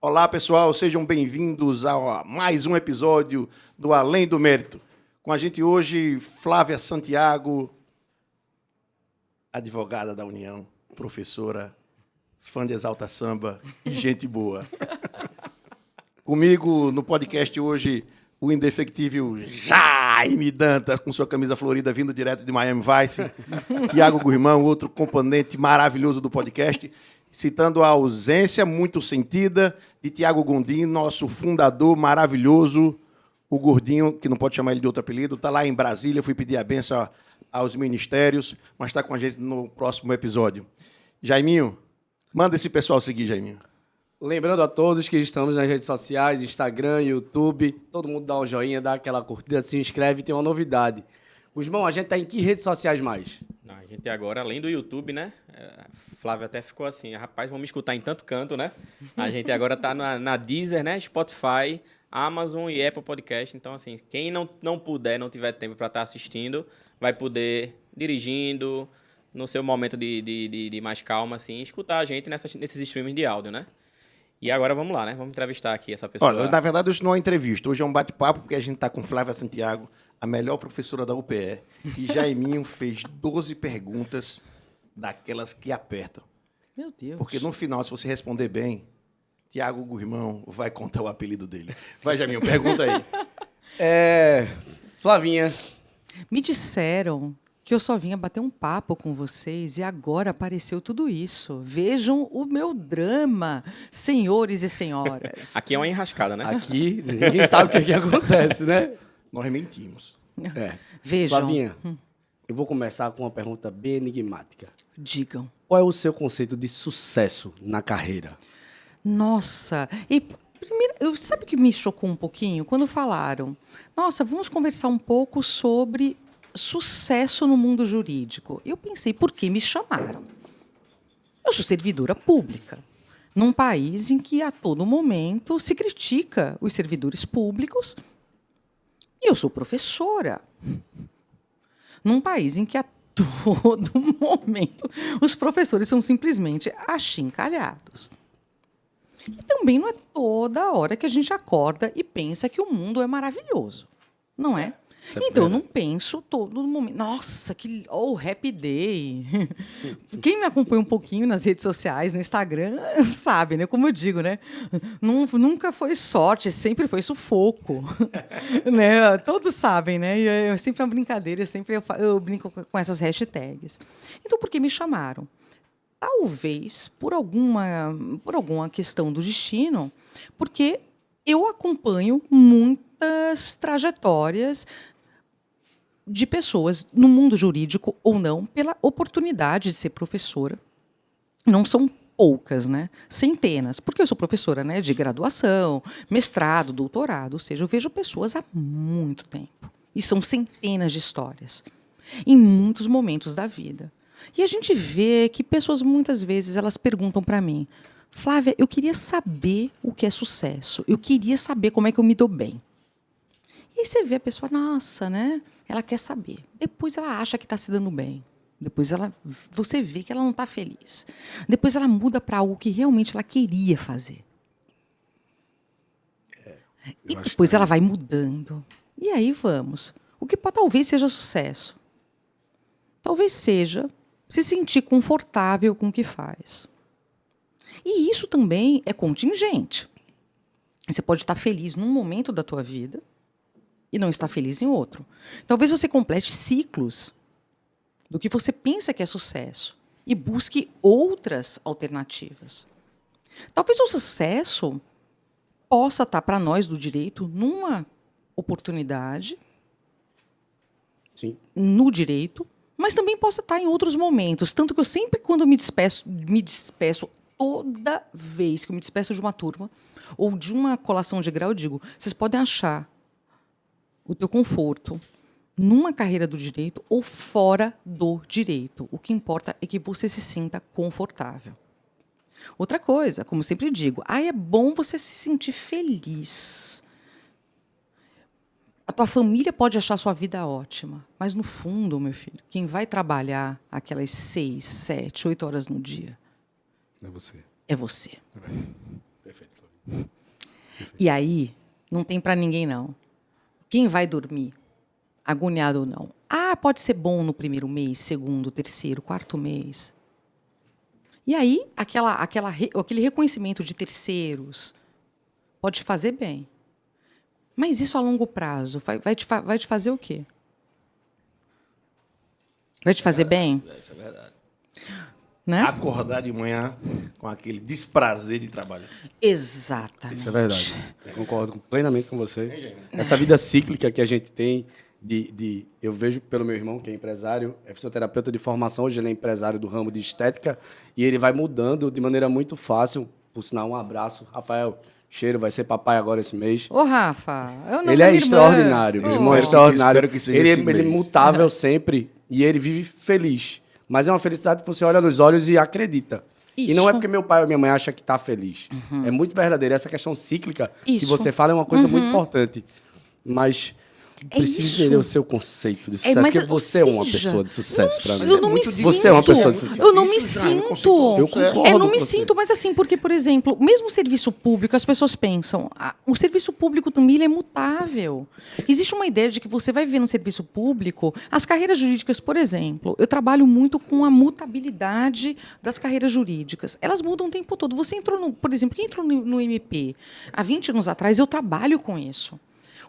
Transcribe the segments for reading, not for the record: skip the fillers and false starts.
Olá, pessoal, sejam bem-vindos a mais um episódio do Além do Mérito. Com a gente hoje, Flávia Santiago, advogada da União, professora, fã de Exalta Samba e gente boa. Comigo no podcast hoje, o indefectível Jaime Dantas, com sua camisa florida, vindo direto de Miami Vice. Tiago Gurmão, outro componente maravilhoso do podcast. Citando a ausência muito sentida de Tiago Gondim, nosso fundador maravilhoso, o Gordinho, que não pode chamar ele de outro apelido, está lá em Brasília, fui pedir a benção aos ministérios, mas está com a gente no próximo episódio. Jaiminho, manda esse pessoal seguir, Jaiminho. Lembrando a todos que estamos nas redes sociais, Instagram, YouTube, todo mundo dá um joinha, dá aquela curtida, se inscreve, tem uma novidade. Gusmão, a gente tá em que redes sociais mais? Não, a gente agora, além do YouTube, né? Flávio até ficou assim, rapaz, vamos me escutar em tanto canto, né? A gente agora tá na Deezer, né? Spotify, Amazon e Apple Podcast. Então, assim, quem não puder, não tiver tempo para estar assistindo, vai poder, dirigindo, no seu momento de mais calma, assim, escutar a gente nesses streamings de áudio, né? E agora vamos lá, né? Vamos entrevistar aqui essa pessoa. Olha, na verdade, hoje não é uma entrevista, hoje é um bate-papo, porque a gente está com Flávia Santiago, a melhor professora da UPE, e Jaiminho fez 12 perguntas daquelas que apertam. Meu Deus. Porque no final, se você responder bem, Tiago Gurmão vai contar o apelido dele. Vai, Jaiminho, pergunta aí. Flavinha. Me disseram que eu só vinha bater um papo com vocês e agora apareceu tudo isso. Vejam o meu drama, senhores e senhoras. Aqui é uma enrascada, né? Aqui, ninguém sabe o que acontece, né? Nós mentimos. Vejam. Flavinha, eu vou começar com uma pergunta bem enigmática. Digam. Qual é o seu conceito de sucesso na carreira? Nossa, e primeiro, sabe o que me chocou um pouquinho? Quando falaram, nossa, vamos conversar um pouco sobre sucesso no mundo jurídico. Eu pensei, por que me chamaram? Eu sou servidora pública, num país em que a todo momento se critica os servidores públicos, e eu sou professora, num país em que a todo momento os professores são simplesmente achincalhados. E também não é toda hora que a gente acorda e pensa que o mundo é maravilhoso, não é? Então, eu não penso todo momento, nossa, que happy day. Quem me acompanha um pouquinho nas redes sociais, no Instagram, sabe, né? Como eu digo, né? Nunca foi sorte, sempre foi sufoco. Né? Todos sabem, né? E é sempre uma brincadeira, eu brinco com essas hashtags. Então, por que me chamaram? Talvez por alguma questão do destino, porque eu acompanho muitas trajetórias de pessoas no mundo jurídico ou não, pela oportunidade de ser professora. Não são poucas, né? Centenas, porque eu sou professora, né, de graduação, mestrado, doutorado, ou seja, eu vejo pessoas há muito tempo. E são centenas de histórias, em muitos momentos da vida. E a gente vê que pessoas, muitas vezes, elas perguntam para mim, Flávia, eu queria saber o que é sucesso, eu queria saber como é que eu me dou bem. E aí você vê a pessoa, nossa, né? Ela quer saber. Depois ela acha que está se dando bem. Depois você vê que ela não está feliz. Depois ela muda para algo que realmente ela queria fazer. E depois ela vai mudando. E aí vamos. O que talvez seja sucesso? Talvez seja se sentir confortável com o que faz. E isso também é contingente. Você pode estar feliz num momento da tua vida e não estar feliz em outro. Talvez você complete ciclos do que você pensa que é sucesso e busque outras alternativas. Talvez o sucesso possa estar para nós do direito numa oportunidade, Sim. no direito, mas também possa estar em outros momentos. Tanto que eu sempre, quando me despeço toda vez que eu me despeço de uma turma ou de uma colação de grau, eu digo, vocês podem achar o teu conforto numa carreira do direito ou fora do direito. O que importa é que você se sinta confortável. Outra coisa, como sempre digo, é bom você se sentir feliz. A tua família pode achar a sua vida ótima, mas no fundo, meu filho, quem vai trabalhar aquelas 6, 7, 8 horas no dia É você. é você. Perfeito. E aí, não tem para ninguém, não. Quem vai dormir, agoniado ou não? Ah, pode ser bom no primeiro mês, segundo, terceiro, quarto mês. E aí, aquele reconhecimento de terceiros pode te fazer bem. Mas isso a longo prazo vai te fazer o quê? Vai te fazer bem? Isso é verdade. Né? Acordar de manhã com aquele desprazer de trabalho. Exatamente. Isso é verdade. Eu concordo plenamente com você. Essa vida cíclica que a gente tem, eu vejo pelo meu irmão, que é empresário, é fisioterapeuta de formação, hoje ele é empresário do ramo de estética, e ele vai mudando de maneira muito fácil. Por sinal, um abraço. Rafael, cheiro, vai ser papai agora esse mês. Ô, Rafa, eu não Ele é minha irmã. extraordinário, meu irmão é extraordinário. Espero que seja Ele esse é mês. mutável sempre, e ele vive feliz. Mas é uma felicidade que você olha nos olhos e acredita. E não é porque meu pai ou minha mãe acham que está feliz. É muito verdadeiro. Essa questão cíclica que você fala é uma coisa muito importante. Mas precisa entender o seu conceito de sucesso, porque você é uma pessoa de sucesso para mim. Eu não me sinto. Você é uma pessoa de sucesso. Eu não me Isso já é um sinto. conceito de sucesso. Eu não me com você. sinto, mas assim, porque, por exemplo, mesmo o serviço público, as pessoas pensam, o serviço público também ele é mutável. Existe uma ideia de que você vai viver no serviço público, as carreiras jurídicas, por exemplo, eu trabalho muito com a mutabilidade das carreiras jurídicas. Elas mudam o tempo todo. Você entrou, por exemplo, quem entrou no MP há 20 anos atrás, eu trabalho com isso.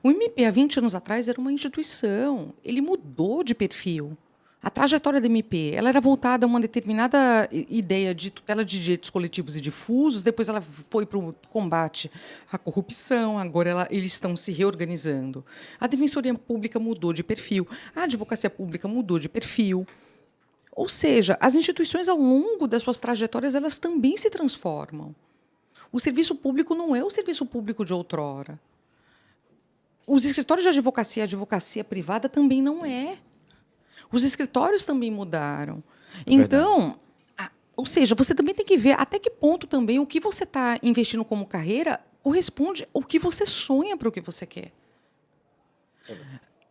O MP, há 20 anos atrás, era uma instituição. Ele mudou de perfil. A trajetória da MP ela era voltada a uma determinada ideia de tutela de direitos coletivos e difusos, depois ela foi para o combate à corrupção, agora eles estão se reorganizando. A Defensoria Pública mudou de perfil, a Advocacia Pública mudou de perfil. Ou seja, as instituições, ao longo das suas trajetórias, elas também se transformam. O serviço público não é o serviço público de outrora. Os escritórios de advocacia, a advocacia privada também não é. Os escritórios também mudaram. Então, ou seja, você também tem que ver até que ponto também o que você está investindo como carreira corresponde ao que você sonha para o que você quer.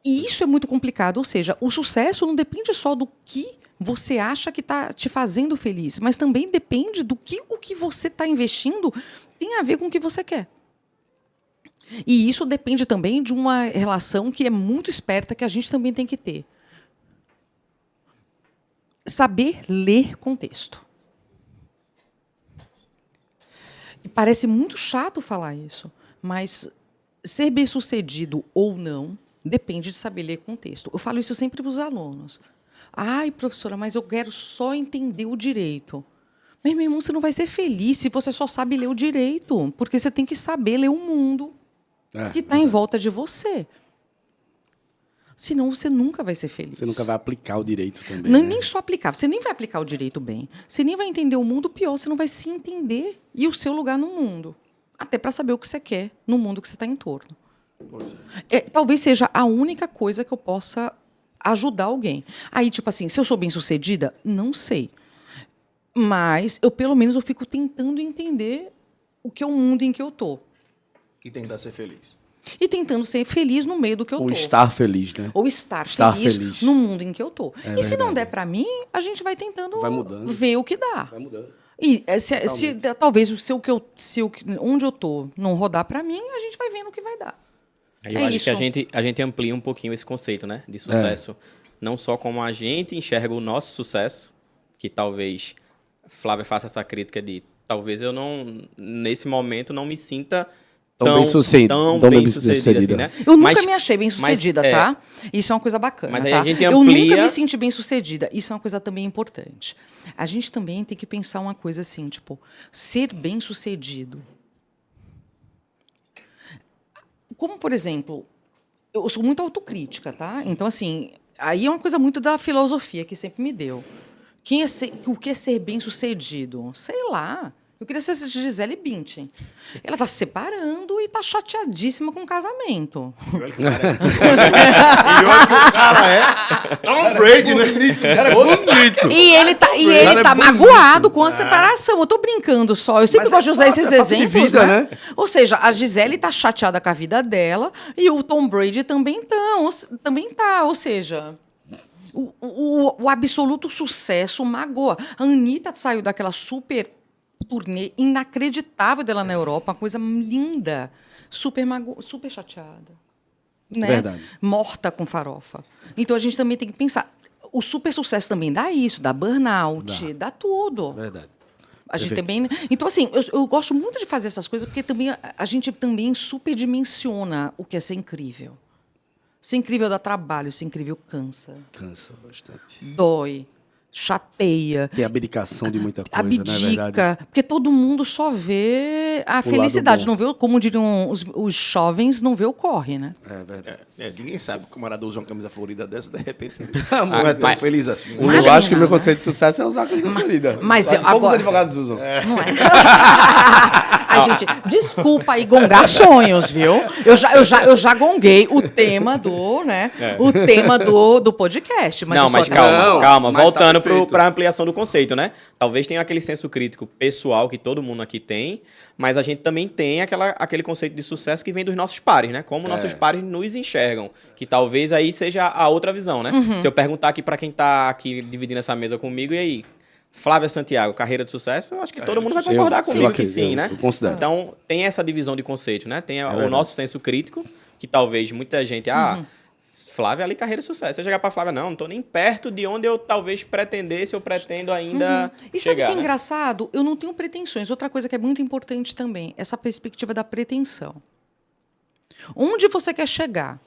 E isso é muito complicado. Ou seja, o sucesso não depende só do que você acha que está te fazendo feliz, mas também depende do que o que você está investindo tem a ver com o que você quer. E isso depende também de uma relação que é muito esperta, que a gente também tem que ter. Saber ler contexto. E parece muito chato falar isso, mas ser bem-sucedido ou não depende de saber ler contexto. Eu falo isso sempre para os alunos. Ai, professora, mas eu quero só entender o direito. Mas, meu irmão, você não vai ser feliz se você só sabe ler o direito, porque você tem que saber ler o mundo que está em volta de você. Senão você nunca vai ser feliz. Você nunca vai aplicar o direito também. Não, né? nem só aplicar. Você nem vai aplicar o direito bem. Você nem vai entender o mundo, pior, você não vai se entender e o seu lugar no mundo. Até para saber o que você quer no mundo que você está em torno. Talvez seja a única coisa que eu possa ajudar alguém. Aí, tipo assim, se eu sou bem-sucedida, não sei. Mas, pelo menos, eu fico tentando entender o que é o mundo em que eu estou. E tentar ser feliz. E tentando ser feliz no meio do que eu Ou estou. estar feliz, né? Ou estar feliz no mundo em que eu estou. E se não der para mim, a gente vai tentando ver o que dá. Vai mudando. E talvez onde eu estou não rodar para mim, a gente vai vendo o que vai dar. Aí eu acho que a gente amplia um pouquinho esse conceito, né, de sucesso. Não só como a gente enxerga o nosso sucesso, que talvez Flávia faça essa crítica de talvez eu não, nesse momento, não me sinta tão bem sucedida assim, né? Eu nunca me achei bem sucedida, tá? Isso é uma coisa bacana, mas aí tá? a gente Eu amplia... nunca me senti bem sucedida. Isso é uma coisa também importante. A gente também tem que pensar uma coisa assim, tipo, ser bem sucedido. Como, por exemplo, eu sou muito autocrítica, tá? Então, assim, aí é uma coisa muito da filosofia que sempre me deu. O que é ser bem sucedido? Sei lá. Eu queria ser Gisele Bündchen. Ela está se separando e está chateadíssima com o casamento. E olha que o cara é Tom Brady, né? Cara, é bonito. E ele tá magoado com a separação. Eu tô brincando só. Eu sempre gosto de usar esses exemplos, né? Ou seja, a Gisele tá chateada com a vida dela e o Tom Brady também tá. Ou seja, o absoluto sucesso magoa. A Anitta saiu daquela super turnê inacreditável dela na Europa, uma coisa linda, super chateada. Né? Verdade. Morta com farofa. Então a gente também tem que pensar. O super sucesso também dá isso, dá burnout, dá tudo. Verdade. A gente também. Então, assim, eu gosto muito de fazer essas coisas, porque também a gente também superdimensiona o que é ser incrível. Ser incrível dá trabalho, ser incrível cansa. Cansa bastante. Dói. Chateia. Tem abdicação de muita coisa, Abdica, não é verdade? porque todo mundo só vê a felicidade, não vê, como diriam os jovens, não vê o corre, né? É verdade. Ninguém sabe que o camarada usa uma camisa florida dessa, de repente Não é tão feliz assim. Eu acho que o meu conceito de sucesso é usar a camisa florida. Mas Poucos agora... advogados usam. Não é? Ai, gente, desculpa aí gongar sonhos, viu? Eu já gonguei o tema do, né? O tema do podcast. Mas não, mas calma. Mas Voltando tá perfeito. para a ampliação do conceito, né? Talvez tenha aquele senso crítico pessoal que todo mundo aqui tem, mas a gente também tem aquele conceito de sucesso que vem dos nossos pares, né? Como nossos pares nos enxergam. Que talvez aí seja a outra visão, né? Se eu perguntar aqui para quem tá aqui dividindo essa mesa comigo, e aí? Flávia Santiago, carreira de sucesso, eu acho que todo mundo vai concordar comigo que sim, né? Eu considero. Então, tem essa divisão de conceito, né? Tem o nosso senso crítico, que talvez muita gente... Flávia ali, carreira de sucesso. Se eu chegar pra Flávia, não tô nem perto de onde eu talvez pretendesse, eu pretendo ainda E sabe o que é engraçado? Eu não tenho pretensões. Outra coisa que é muito importante também, essa perspectiva da pretensão. Onde você quer chegar?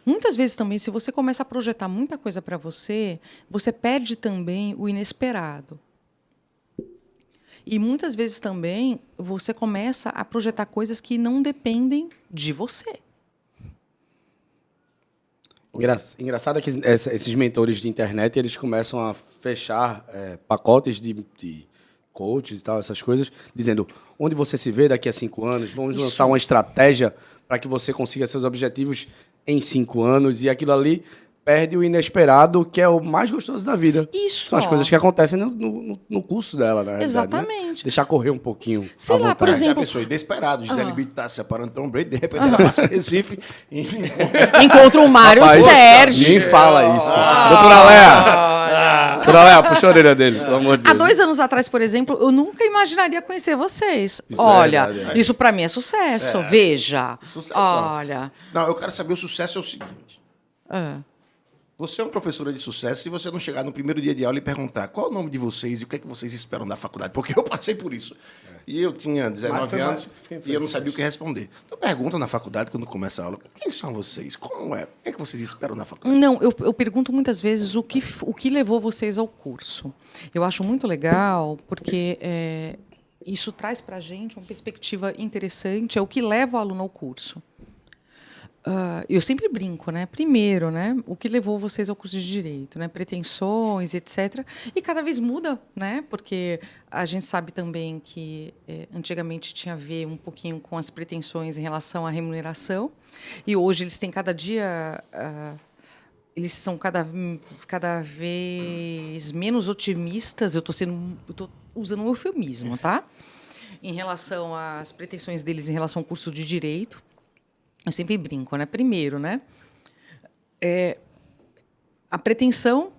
Muitas vezes também, se você começa a projetar muita coisa para você, você perde também o inesperado. E muitas vezes também você começa a projetar coisas que não dependem de você. Engraçado é que esses mentores de internet, eles começam a fechar pacotes de coaches e tal, essas coisas, dizendo onde você se vê daqui a 5 anos, vamos lançar uma estratégia para que você consiga seus objetivos em 5 anos, e aquilo ali perde o inesperado, que é o mais gostoso da vida. Isso. São as coisas que acontecem no curso dela, né? Exatamente. Né? Deixar correr um pouquinho. Sei lá, por exemplo... A pessoa desesperada, Gisele Bündchen tá se separando Tom Brady, de repente ela passa em Recife e... Encontra o Mário Sérgio. Nem fala isso. Doutora Léa. Doutora Léa, puxa a orelha dele, pelo amor de Deus. Há 2 anos atrás, por exemplo, eu nunca imaginaria conhecer vocês. Isso Olha, é verdade, isso para mim é sucesso. Veja. Sucessão. Olha. Não, eu quero saber, o sucesso é o seguinte. Ah. Você é uma professora de sucesso se você não chegar no primeiro dia de aula e perguntar qual é o nome de vocês e o que é que vocês esperam da faculdade. Porque eu passei por isso. E eu tinha 19 anos e eu não sabia o que responder. Então pergunta na faculdade, quando começa a aula, quem são vocês? Como é? O que é que vocês esperam da faculdade? Não, eu pergunto muitas vezes o que levou vocês ao curso. Eu acho muito legal, porque isso traz para a gente uma perspectiva interessante, é o que leva o aluno ao curso. Eu sempre brinco, né? Primeiro, né? O que levou vocês ao curso de Direito, né? Pretensões, etc. E cada vez muda, né? Porque a gente sabe também que antigamente tinha a ver um pouquinho com as pretensões em relação à remuneração. E hoje eles têm cada dia... eles são cada vez menos otimistas. Eu estou usando um eufemismo, tá? Em relação às pretensões deles em relação ao curso de Direito. Eu sempre brinco, né? Primeiro, né? A pretensão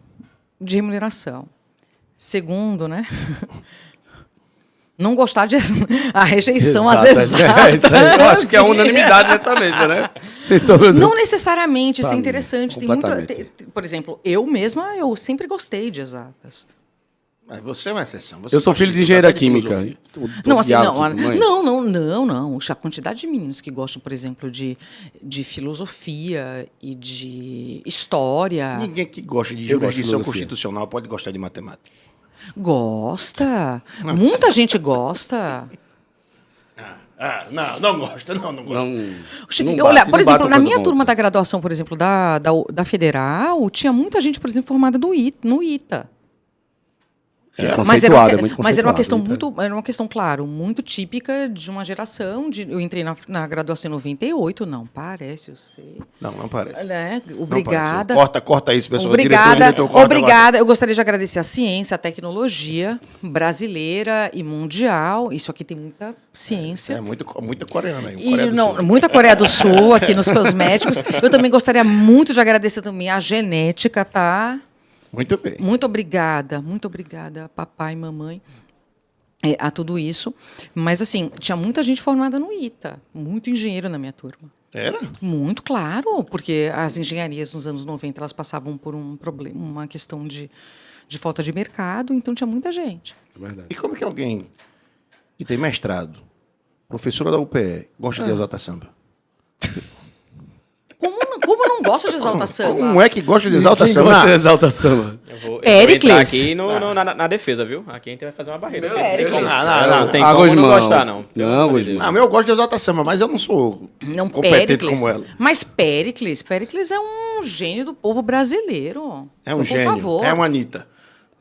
de remuneração. Segundo, né? Não gostar de... A rejeição às exatas. Eu acho que é a unanimidade nessa mesa, né? Não necessariamente, isso é interessante. Tem muito, por exemplo, eu mesma, eu sempre gostei de exatas. Mas você é uma exceção. Eu sou filho de engenheira química. Não, assim, não. A quantidade de meninos que gostam, por exemplo, de filosofia e de história. Ninguém que gosta de jurisdição constitucional pode gostar de matemática. Gosta. Muita gente gosta. Não gosta. Olha, por exemplo, na minha turma da graduação, por exemplo, da Federal, tinha muita gente, por exemplo, formada no ITA. Mas era uma questão claro, muito típica de uma geração. Eu entrei na graduação em 98, não parece, eu sei. Não parece. Né? Obrigada. Não parece. Corta isso, pessoal. Obrigada. Eu gostaria de agradecer a ciência, a tecnologia brasileira e mundial. Isso aqui tem muita ciência. Muita coreana aí. Muita Coreia do Sul aqui nos cosméticos. Eu também gostaria muito de agradecer também a genética, tá? Muito bem. Muito obrigada, papai e mamãe. a tudo isso. Mas, assim, tinha muita gente formada no ITA, muito engenheiro na minha turma. Era? Muito, claro, porque as engenharias nos anos 90 elas passavam por um problema, uma questão de falta de mercado, então tinha muita gente. É verdade. E como que alguém que tem mestrado, professora da UPE, gosta de Exalta Samba? Como não gosta de Exalta Samba? Como é que gosta de Exalta Quem Samba? gosta de Exalta Samba? Eu vou Péricles. entrar aqui na defesa, viu? Aqui a gente vai fazer uma barreira. Meu Não tem como- Deus. não tem Água como de não mão. gostar, não. Pelo Não, amor de Gusmão. Deus. Ah, eu gosto de Exalta Samba, mas eu não sou Não, competente Péricles. como ela. Mas Péricles é um gênio do povo brasileiro. É um Por gênio. favor. É uma Anitta.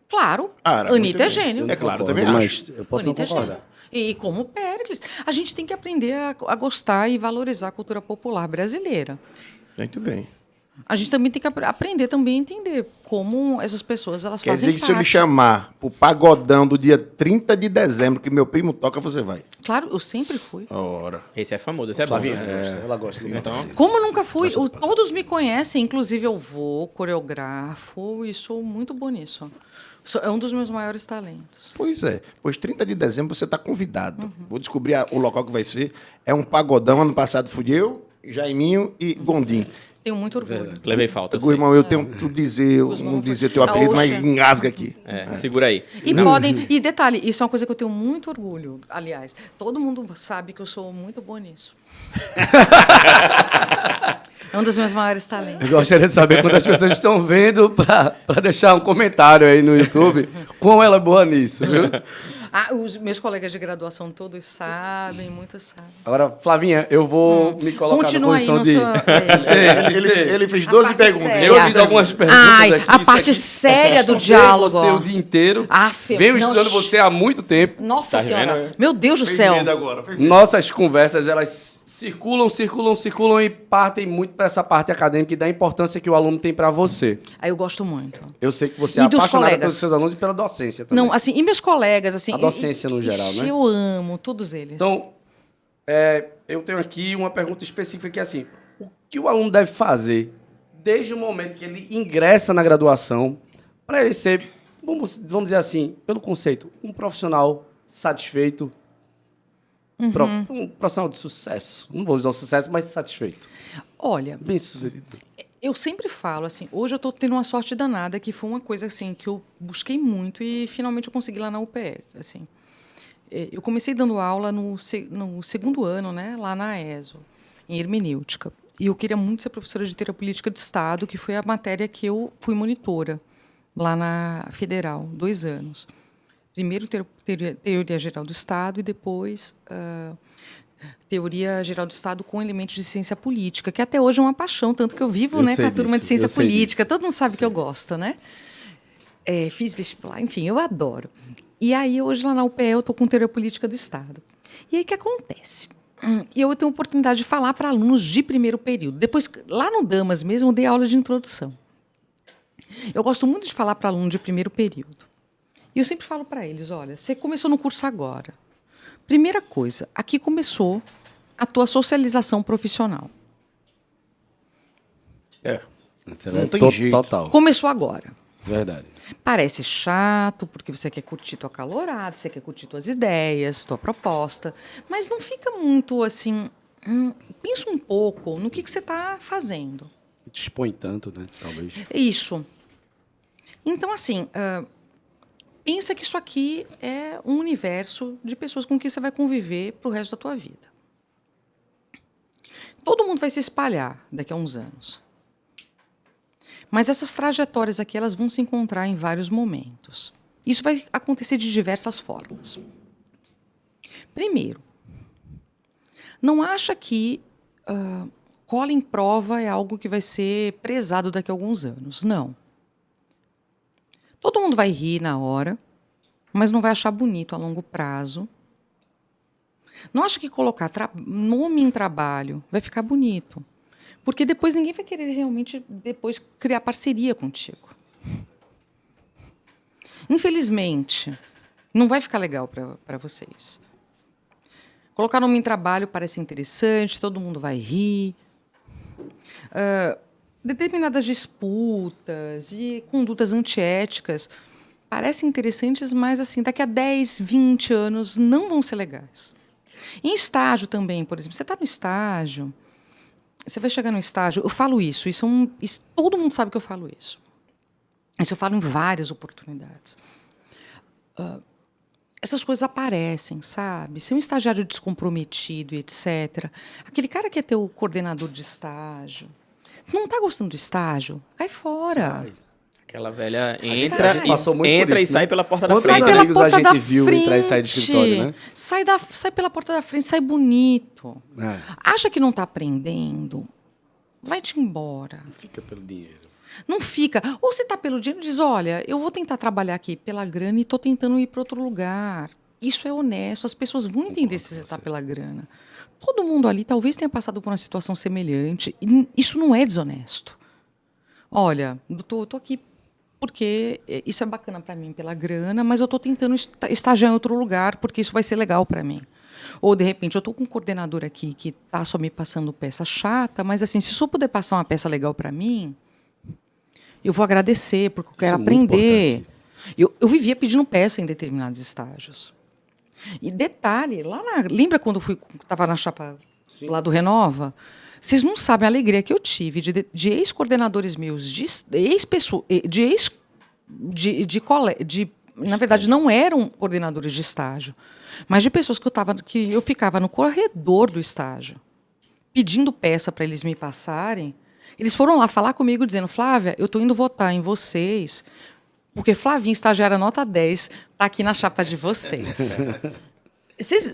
Claro. Cara, Anitta é muito bem. gênio. É claro, Concordo, também mas acho. eu posso não Anitta é concordar. gênio. E como Péricles. A gente tem que aprender a gostar e valorizar a cultura popular brasileira. Muito bem. A gente também tem que aprender também a entender como essas pessoas elas Quer fazem dizer que se eu me parte. chamar pro pagodão do dia 30 de dezembro, que meu primo toca, você vai. Claro, eu sempre fui. Ora. Esse é famoso, esse é bom. Flavinha, ela gosta. Então, Como nunca fui, todos me conhecem, inclusive eu vou, coreografo e sou muito boa nisso. É um dos meus maiores talentos. pois é. Pois 30 de dezembro você está convidado. Vou descobrir o local que vai ser. É um pagodão. Ano passado fui eu, Jaiminho e Gondim. Tenho muito orgulho. Levei falta, eu sei. Irmão, eu tenho que dizer, eu não dizer teu apelido, mas Oxa. engasga aqui. Segura aí. E detalhe, isso é uma coisa que eu tenho muito orgulho, aliás. Todo mundo sabe que eu sou muito boa nisso. É um dos meus maiores talentos. Eu gostaria de saber quantas pessoas estão vendo para deixar um comentário aí no YouTube como ela é boa nisso, viu? Os meus colegas de graduação todos sabem, muitos sabem. Agora, Flavinha, eu vou me colocar Continua na aí posição no de... seu... Ele fez 12 parte perguntas. séria. Eu fiz algumas perguntas Ai, aqui. a isso parte aqui- séria do estudei diálogo. você o dia inteiro. Aff, Venho não, estudando você há muito tempo. Nossa Tá Senhora. vendo? Meu Deus do Fez céu. medo agora. Nossas conversas, elas circulam e partem muito para essa parte acadêmica e da importância que o aluno tem para você. Aí eu gosto muito. Eu sei que você é E dos apaixonada colegas? pelos seus alunos e pela docência também. Não, assim, e meus colegas, assim... A docência no geral, né? Eu amo todos eles. Então, eu tenho aqui uma pergunta específica que é assim, o que o aluno deve fazer desde o momento que ele ingressa na graduação para ele ser, vamos dizer assim, pelo conceito, um profissional satisfeito, um profissional de sucesso. Não vou usar o sucesso, mas satisfeito. Olha, Bem sucedido. eu sempre falo, assim, hoje eu estou tendo uma sorte danada, que foi uma coisa, assim, que eu busquei muito e finalmente eu consegui lá na UPE, assim. Eu comecei dando aula no segundo ano, né, lá na ESO, em hermenêutica. E eu queria muito ser professora de teoria política de Estado, que foi a matéria que eu fui monitora lá na Federal, 2 anos. Primeiro teoria geral do Estado e depois teoria geral do Estado com elementos de ciência política, que até hoje é uma paixão, tanto que eu vivo, Eu né, com sei a turma de disso, ciência eu sei política. disso. Todo mundo sabe que eu gosto, né? Fiz vestibular, enfim, eu adoro. E aí, hoje, lá na UPE, eu estou com teoria política do Estado. E aí, o que acontece? Eu tenho a oportunidade de falar para alunos de primeiro período. Depois, lá no Damas mesmo, eu dei aula de introdução. Eu gosto muito de falar para aluno de primeiro período. E eu sempre falo para eles, olha, você começou no curso agora. Primeira coisa, aqui começou a tua socialização profissional. Não tem jeito. Total. Começou agora. Verdade. Parece chato, porque você quer curtir tua calorada, você quer curtir tuas ideias, tua proposta, mas não fica muito assim. Pensa um pouco no que você está fazendo. Te expõe tanto, né? Talvez. Isso. Então, assim, pensa que isso aqui é um universo de pessoas com quem você vai conviver para o resto da tua vida. Todo mundo vai se espalhar daqui a uns anos. Mas essas trajetórias aqui, elas vão se encontrar em vários momentos. Isso vai acontecer de diversas formas. Primeiro, não acha que cola em prova é algo que vai ser prezado daqui a alguns anos. Não. Todo mundo vai rir na hora, mas não vai achar bonito a longo prazo. Não acha que colocar nome em trabalho vai ficar bonito. Porque depois ninguém vai querer realmente depois criar parceria contigo. Infelizmente, não vai ficar legal para vocês. Colocar nome em trabalho parece interessante, todo mundo vai rir. Determinadas disputas e condutas antiéticas parecem interessantes, mas assim, daqui a 10, 20 anos não vão ser legais. Em estágio também, por exemplo, você está no estágio, você vai chegar no estágio, eu falo isso, todo mundo sabe que eu falo isso. Isso eu falo em várias oportunidades. Essas coisas aparecem, sabe? Se é um estagiário descomprometido, etc. Aquele cara que é teu coordenador de estágio, não está gostando do estágio, cai fora. Sai. Aquela velha Sai. entra e sai pela porta da Quantos frente. Sai pela amigos porta a da gente viu frente. entrar e sair de escritório, né? Sai pela porta da frente, sai bonito. É. Acha que não está aprendendo? Vai-te embora. Não fica pelo dinheiro. Não fica. Ou você está pelo dinheiro e diz, olha, eu vou tentar trabalhar aqui pela grana e estou tentando ir para outro lugar. Isso é honesto, as pessoas vão entender se você está pela grana. Todo mundo ali talvez tenha passado por uma situação semelhante. E isso não é desonesto. Olha, estou aqui porque isso é bacana para mim pela grana, mas eu estou tentando estagiar em outro lugar porque isso vai ser legal para mim. Ou, de repente, eu estou com um coordenador aqui que está só me passando peça chata, mas, assim, se eu puder passar uma peça legal para mim, eu vou agradecer, porque eu quero aprender. Eu vivia pedindo peça em determinados estágios. E detalhe, lembra quando eu estava na chapa lá do Renova? Vocês não sabem a alegria que eu tive de ex-coordenadores meus, na verdade, não eram coordenadores de estágio, mas de pessoas que eu ficava no corredor do estágio, pedindo peça para eles me passarem. Eles foram lá falar comigo, dizendo, Flávia, eu estou indo votar em vocês, porque Flavinha, estagiária nota 10, está aqui na chapa de vocês.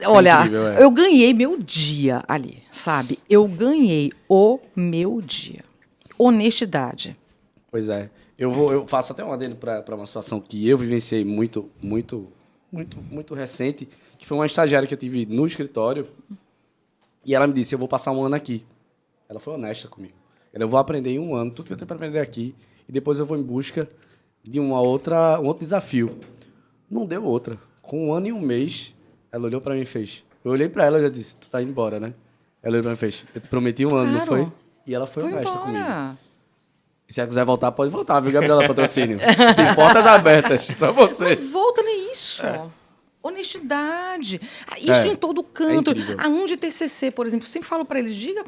Olha, incrível, é. eu ganhei meu dia ali, sabe? Eu ganhei o meu dia. Honestidade. Pois é. Eu faço até um adendo para uma situação que eu vivenciei muito recente, que foi uma estagiária que eu tive no escritório, e ela me disse, eu vou passar um ano aqui. Ela foi honesta comigo. Eu vou aprender em um ano, tudo que eu tenho para aprender aqui, e depois eu vou em busca de um outro desafio. Não deu outra. Com um ano e um mês, ela olhou para mim e fez. Eu olhei para ela e já disse, tu tá indo embora, né? Ela olhou para mim e fez, eu te prometi um ano, não foi? E ela foi honesta comigo. E se ela quiser voltar, pode voltar, viu, Gabriela Patrocínio? Tem portas abertas para você. Não volta nem isso. Honestidade. Isso em todo canto. Aluno de TCC, por exemplo, eu sempre falo para eles, diga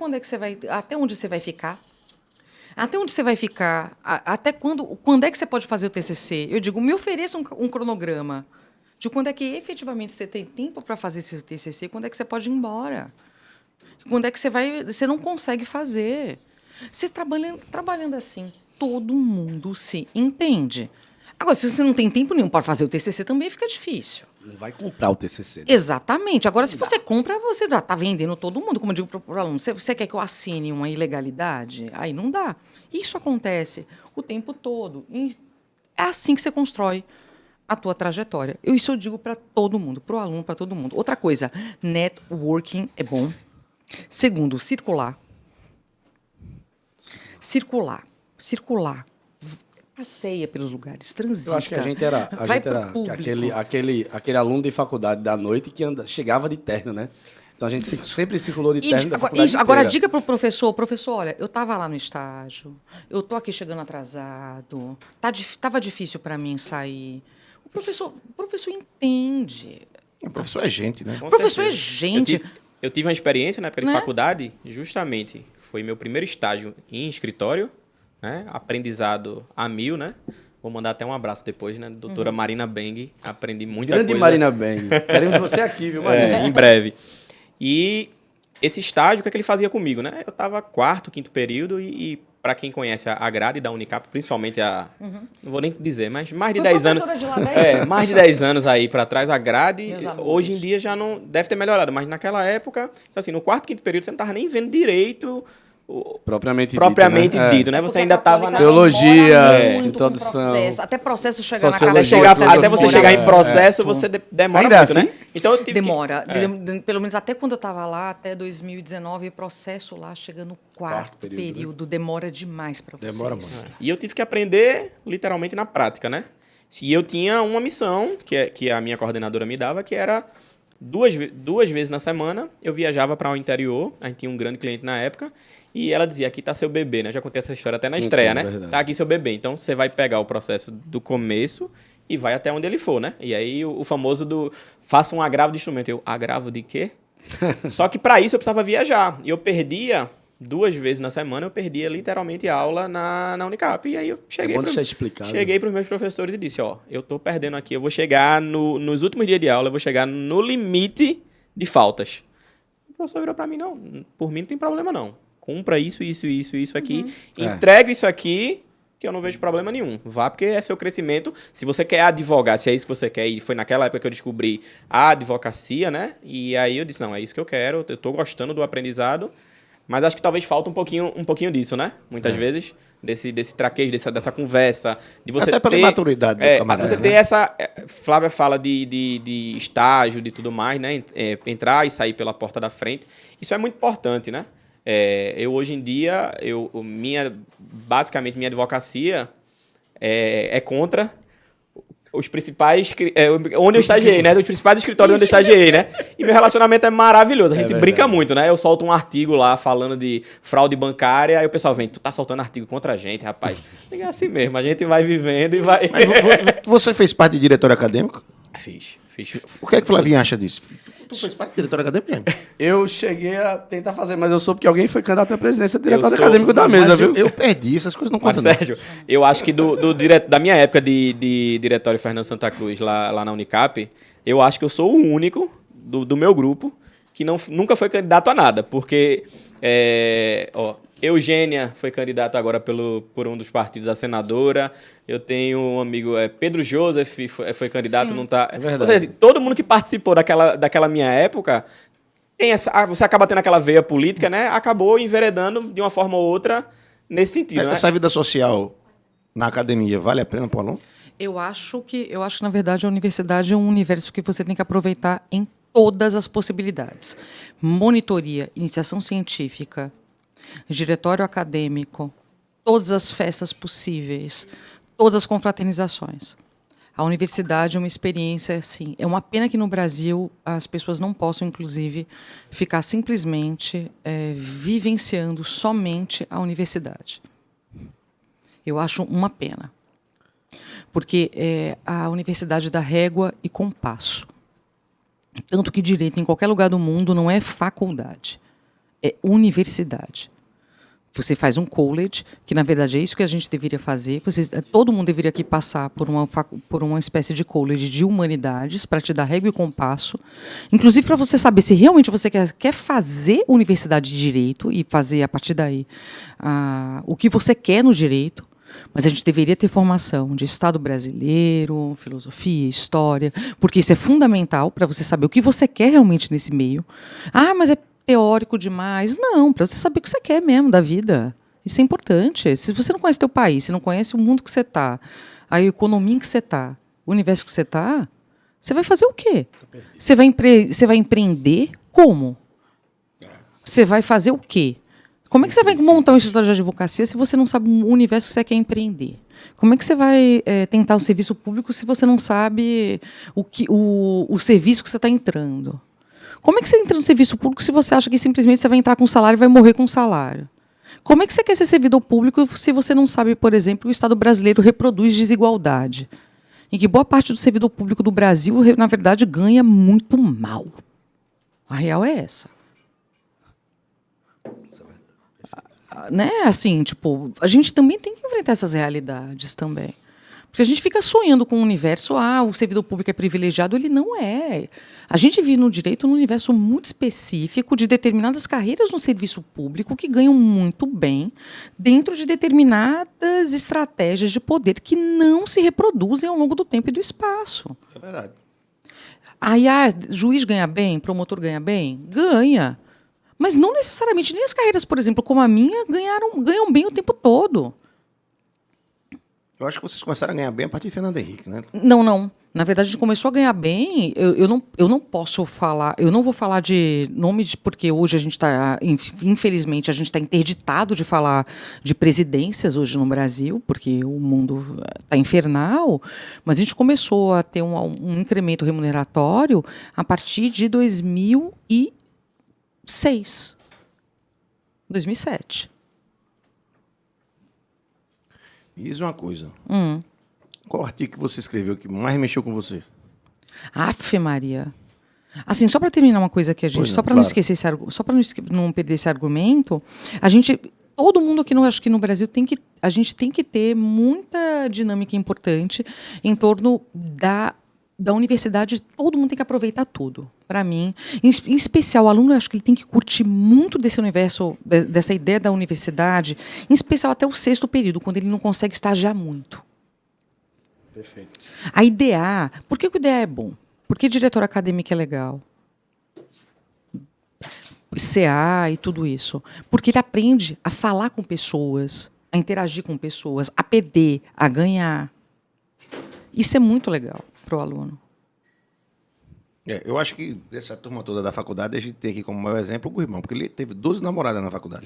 até onde você vai ficar. Até onde você vai ficar? Até quando é que você pode fazer o TCC? Eu digo, me ofereça um cronograma de quando é que efetivamente você tem tempo para fazer esse TCC, quando é que você pode ir embora. Quando é que você não consegue fazer. Você trabalhando assim, todo mundo se entende. Agora, se você não tem tempo nenhum para fazer o TCC, também fica difícil. Não vai comprar o TCC. Né? Exatamente. Agora, se você compra, você já está vendendo todo mundo. Como eu digo para o aluno, você quer que eu assine uma ilegalidade? Aí não dá. Isso acontece o tempo todo. E é assim que você constrói a tua trajetória. Isso eu digo para todo mundo, para o aluno, para todo mundo. Outra coisa, networking é bom. Segundo, circular. Passeia pelos lugares, transita. Eu acho que a gente era aquele aluno de faculdade da noite que chegava de terno, né? Então a gente sempre circulou de terno da faculdade Agora diga para o professor, olha, eu estava lá no estágio, eu estou aqui chegando atrasado, estava difícil para mim sair. O professor entende. O professor é gente, né? O professor é gente. Eu tive uma experiência na época de faculdade, justamente, foi meu primeiro estágio em escritório, né? Aprendizado a 1000, né? Vou mandar até um abraço depois, né? Doutora Marina Beng, aprendi muita coisa. Grande Marina Beng. Queremos você aqui, viu, Marina? Em breve. E esse estágio, o que é que ele fazia comigo, né? Eu estava quarto, quinto período e para quem conhece a grade da Unicap, principalmente não vou nem dizer, mas mais de 10 anos. Mais de 10 anos aí para trás, a grade, hoje em dia já não deve ter melhorado, mas naquela época, assim, no quarto, quinto período, você não estava nem vendo direito propriamente dito, né? Você ainda estava na teologia, introdução, até processo chegar na sociologia, cabeça. Até você chegar em processo, você demora ainda muito, assim? né? Então eu tive demora. Pelo menos até quando eu estava lá, até 2019, processo lá chega no quarto período. Demora demais para vocês. Demora muito. E eu tive que aprender literalmente na prática, né? E eu tinha uma missão que a minha coordenadora me dava, que era duas vezes na semana eu viajava para o interior. A gente tinha um grande cliente na época. E ela dizia, aqui está seu bebê, né? Eu já contei essa história até na estreia, né? Tá aqui seu bebê. Então, você vai pegar o processo do começo e vai até onde ele for, né? E aí o famoso do faça um agravo de instrumento. Eu, agravo de quê? Só que para isso eu precisava viajar. E eu perdia 2 vezes na semana, eu perdia literalmente aula na Unicap. E aí eu cheguei para os meus professores e disse, ó, eu tô perdendo aqui, eu vou chegar nos últimos dias de aula, eu vou chegar no limite de faltas. O professor virou para mim, não, por mim não tem problema não. Cumpra isso aqui, entregue isso aqui, que eu não vejo problema nenhum. Vá, porque é seu crescimento. Se você quer advogar, se é isso que você quer, e foi naquela época que eu descobri a advocacia, né? E aí eu disse, não, é isso que eu quero, eu tô gostando do aprendizado, mas acho que talvez falta um pouquinho disso, né? Muitas vezes, desse traquejo, dessa conversa, de você até pela maturidade do camarada. Você ter essa... Flávia fala de estágio, de tudo mais, né? Entrar e sair pela porta da frente. Isso é muito importante, né? Eu hoje em dia, basicamente minha advocacia é contra os principais... onde eu estagiei, né? Os principais escritórios onde eu estagiei, né? E meu relacionamento é maravilhoso. A gente brinca muito, né? Eu solto um artigo lá falando de fraude bancária, aí o pessoal vem, tu tá soltando artigo contra a gente, rapaz. É assim mesmo, a gente vai vivendo e vai... Mas você fez parte de diretório acadêmico? Fiz. O que é que o Flavinho acha disso? Tu fez parte do diretório acadêmico? Eu cheguei a tentar fazer, mas eu soube que alguém foi candidato à presidência do diretório acadêmico da mesa, viu? Eu perdi, essas coisas não contam. Mas, Sérgio, eu acho que da minha época de diretório Fernando Santa Cruz, lá na Unicap, eu acho que eu sou o único do meu grupo que nunca foi candidato a nada, porque Eugênia foi candidata agora por um dos partidos a senadora. Eu tenho um amigo, Pedro Joseph, foi candidato, Sim. não tá... É verdade. Ou seja, todo mundo que participou daquela minha época, você acaba tendo aquela veia política, né? Acabou enveredando de uma forma ou outra nesse sentido, né? Essa vida social na academia vale a pena para o aluno? Eu acho que, na verdade, a universidade é um universo que você tem que aproveitar em todas as possibilidades. Monitoria, iniciação científica, diretório acadêmico, todas as festas possíveis, todas as confraternizações. A universidade é uma experiência, assim, é uma pena que no Brasil as pessoas não possam, inclusive, ficar simplesmente vivenciando somente a universidade. Eu acho uma pena. Porque a universidade dá régua e compasso. Tanto que direito em qualquer lugar do mundo não é faculdade, é universidade. Você faz um college, que na verdade é isso que a gente deveria fazer. Todo mundo deveria aqui passar por uma espécie de college de humanidades para te dar régua e compasso. Inclusive para você saber se realmente você quer fazer universidade de direito e fazer a partir daí o que você quer no direito. Mas a gente deveria ter formação de Estado brasileiro, filosofia, história, porque isso é fundamental para você saber o que você quer realmente nesse meio. Ah, mas é teórico demais. Não, para você saber o que você quer mesmo da vida. Isso é importante. Se você não conhece teu país, se não conhece o mundo que você está, a economia em que você está, o universo que você está, você vai fazer o quê? Você vai empreender como? Você vai fazer o quê? Como é que você vai montar um escritório de advocacia se você não sabe o universo que você quer empreender? Como é que você vai tentar um serviço público se você não sabe o serviço que você está entrando? Como é que você entra no serviço público se você acha que simplesmente você vai entrar com salário e vai morrer com salário? Como é que você quer ser servidor público se você não sabe, por exemplo, que o Estado brasileiro reproduz desigualdade? E que boa parte do servidor público do Brasil, na verdade, ganha muito mal. A real é essa. Né? Assim, tipo, a gente também tem que enfrentar essas realidades também. Porque a gente fica sonhando com um universo, o servidor público é privilegiado, ele não é. A gente vive no direito num universo muito específico de determinadas carreiras no serviço público que ganham muito bem dentro de determinadas estratégias de poder que não se reproduzem ao longo do tempo e do espaço. É verdade. Aí, juiz ganha bem, promotor ganha bem? Ganha. Mas não necessariamente, nem as carreiras, por exemplo, como a minha, ganham bem o tempo todo. Eu acho que vocês começaram a ganhar bem a partir de Fernando Henrique, né? Não. Na verdade, a gente começou a ganhar bem. Eu não posso falar, eu não vou falar de nome, porque hoje a gente está, infelizmente, a gente está interditado de falar de presidências hoje no Brasil, porque o mundo está infernal. Mas a gente começou a ter um incremento remuneratório a partir de 2007. Diz uma coisa. Qual artigo que você escreveu que mais mexeu com você? Afe Maria. Assim, só para terminar uma coisa aqui, só para não esquecer só para não perder esse argumento, todo mundo aqui acho que no Brasil a gente tem que ter muita dinâmica importante em torno da universidade. Todo mundo tem que aproveitar tudo. Para mim, em especial o aluno, eu acho que ele tem que curtir muito desse universo, dessa ideia da universidade, em especial até o 6º período, quando ele não consegue estagiar muito. Perfeito. A IDA, por que o IDA é bom? Por que diretor acadêmico é legal? CA e tudo isso. Porque ele aprende a falar com pessoas, a interagir com pessoas, a perder, a ganhar. Isso é muito legal para o aluno. Eu acho que dessa turma toda da faculdade, a gente tem aqui como maior exemplo o Gurimão, porque ele teve 12 namoradas na faculdade.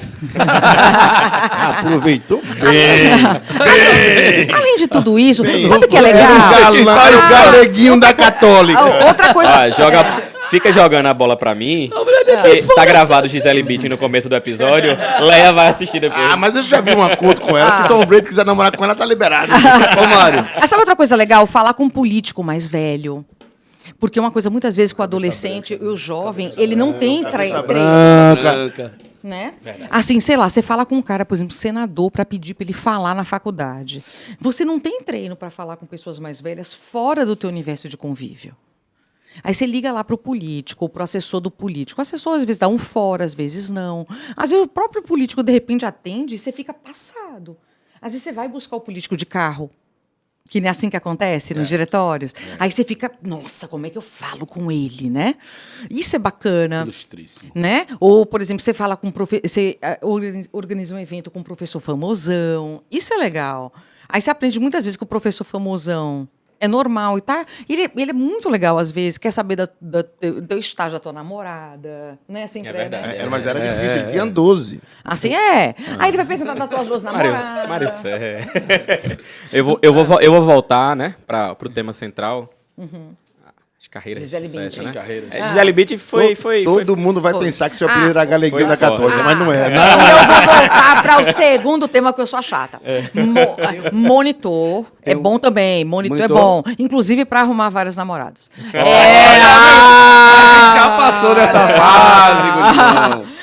Aproveitou bem. Além de tudo isso, sabe o que é legal? O galeguinho da Católica. Outra coisa... Fica jogando a bola pra mim, que tá gravado Gisele Bündchen no começo do episódio, Leia vai assistir depois. Mas eu já vi um acordo com ela, se Tom Brady quiser namorar com ela, tá liberado. Ô, Mário. Sabe outra coisa legal? Falar com um político mais velho. Porque uma coisa, muitas vezes, com o adolescente e o jovem, ele não tem treino. Né? Assim, sei lá, você fala com um cara, por exemplo, senador, para pedir para ele falar na faculdade. Você não tem treino para falar com pessoas mais velhas fora do teu universo de convívio. Aí você liga lá para o político, ou para o assessor do político. O assessor, às vezes, dá um fora, às vezes não. Às vezes, o próprio político, de repente, atende e você fica passado. Às vezes, você vai buscar o político de carro, que não é assim que acontece nos diretórios. Aí você fica, nossa, como é que eu falo com ele, né? Isso é bacana. Ilustríssimo. Né? Ou, por exemplo, você fala com você organiza um evento com um professor famosão. Isso é legal. Aí você aprende muitas vezes que o professor famosão é normal e tá. Ele é muito legal, às vezes, quer saber do estágio da tua namorada. Né? Assim, É verdade. Mas era difícil, ele tinha 12. Assim é. Aí ele vai perguntar das tuas duas namoradas. Mário, eu vou voltar, né, pro tema central. As carreiras Gisele de sucesso, Bündchen. né? Carreiras. Gisele Bündchen foi... Todo mundo vai pensar que seu apelido era galeguinho da Foi forte. Católica, mas não é. E eu vou voltar para o segundo tema, que eu sou a chata. Monitor é bom também. Monitor é bom. Inclusive para arrumar vários namorados. Já passou dessa fase, Gurimão.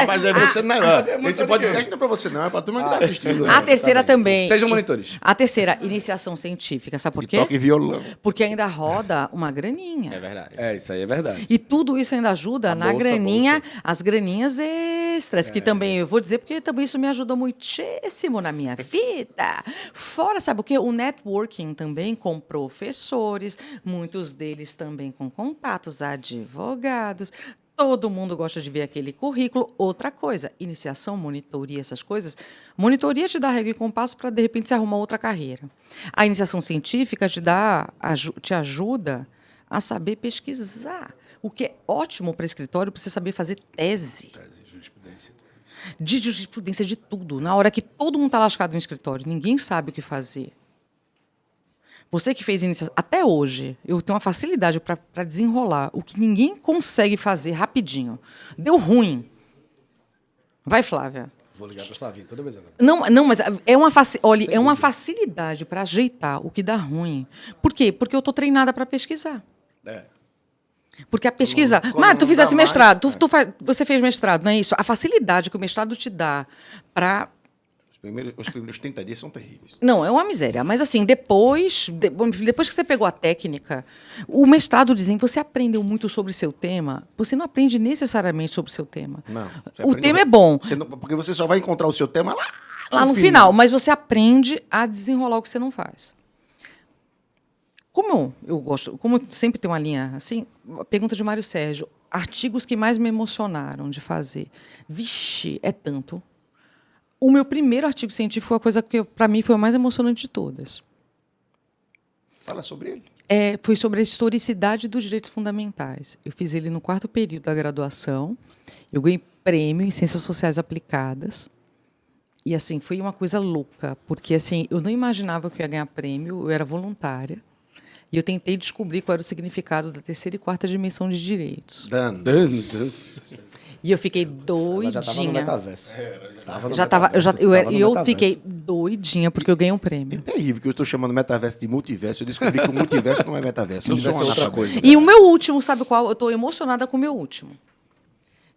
Mas é você não é. Esse podcast não é pra você, não. É pra turma que tá assistindo. A terceira também. Sejam monitores. A terceira, iniciação científica. Sabe por quê? Toque violão. Porque ainda roda uma graninha. É verdade. Isso aí é verdade. E tudo isso ainda ajuda na bolsa, graninha, bolsa. as graninhas extras, que também, eu vou dizer, porque também isso me ajuda muitíssimo na minha vida. Fora, sabe o quê? O networking também com professores, muitos deles também com contatos, advogados. Todo mundo gosta de ver aquele currículo. Outra coisa, iniciação, monitoria, essas coisas. Monitoria te dá regra e compasso para, de repente, você arrumar outra carreira. A iniciação científica te ajuda a saber pesquisar, o que é ótimo para escritório, para você saber fazer tese. Jurisprudência. De jurisprudência, de tudo. Na hora que todo mundo está lascado no escritório, ninguém sabe o que fazer. Você que fez iniciação, até hoje, eu tenho uma facilidade para desenrolar o que ninguém consegue fazer rapidinho. Deu ruim. Vai, Flávia. Vou ligar para Flavinha toda vez agora. Não, mas é uma facilidade para ajeitar o que dá ruim. Por quê? Porque eu estou treinada para pesquisar. Porque a pesquisa... Mas tu fizesse mestrado, você fez mestrado, não é isso? A facilidade que o mestrado te dá para... Os primeiros 30 dias são terríveis. Não, é uma miséria. Mas, assim, depois que você pegou a técnica, o mestrado dizem que você aprendeu muito sobre o seu tema, você não aprende necessariamente sobre o seu tema. Não. O tema é bom. Porque você só vai encontrar o seu tema lá no final, mas você aprende a desenrolar o que você não faz. Como eu gosto, como sempre tem uma linha assim, pergunta de Mário Sérgio, artigos que mais me emocionaram de fazer. Vixe, é tanto. O meu primeiro artigo científico foi a coisa que, para mim, foi a mais emocionante de todas. Fala sobre ele. Foi sobre a historicidade dos direitos fundamentais. Eu fiz ele no 4º período da graduação. Eu ganhei prêmio em Ciências Sociais Aplicadas. E, assim, foi uma coisa louca, porque, assim, eu não imaginava que eu ia ganhar prêmio, eu era voluntária. E eu tentei descobrir qual era o significado da 3ª e 4ª dimensão de direitos. E eu fiquei doidinha. Ela já estava no metaverso. Eu fiquei doidinha porque eu ganhei um prêmio. É terrível que eu estou chamando metaverso de multiverso. Eu descobri que o multiverso não é metaverso. Eu sou outra coisa. E o meu último, sabe qual? Eu estou emocionada com o meu último.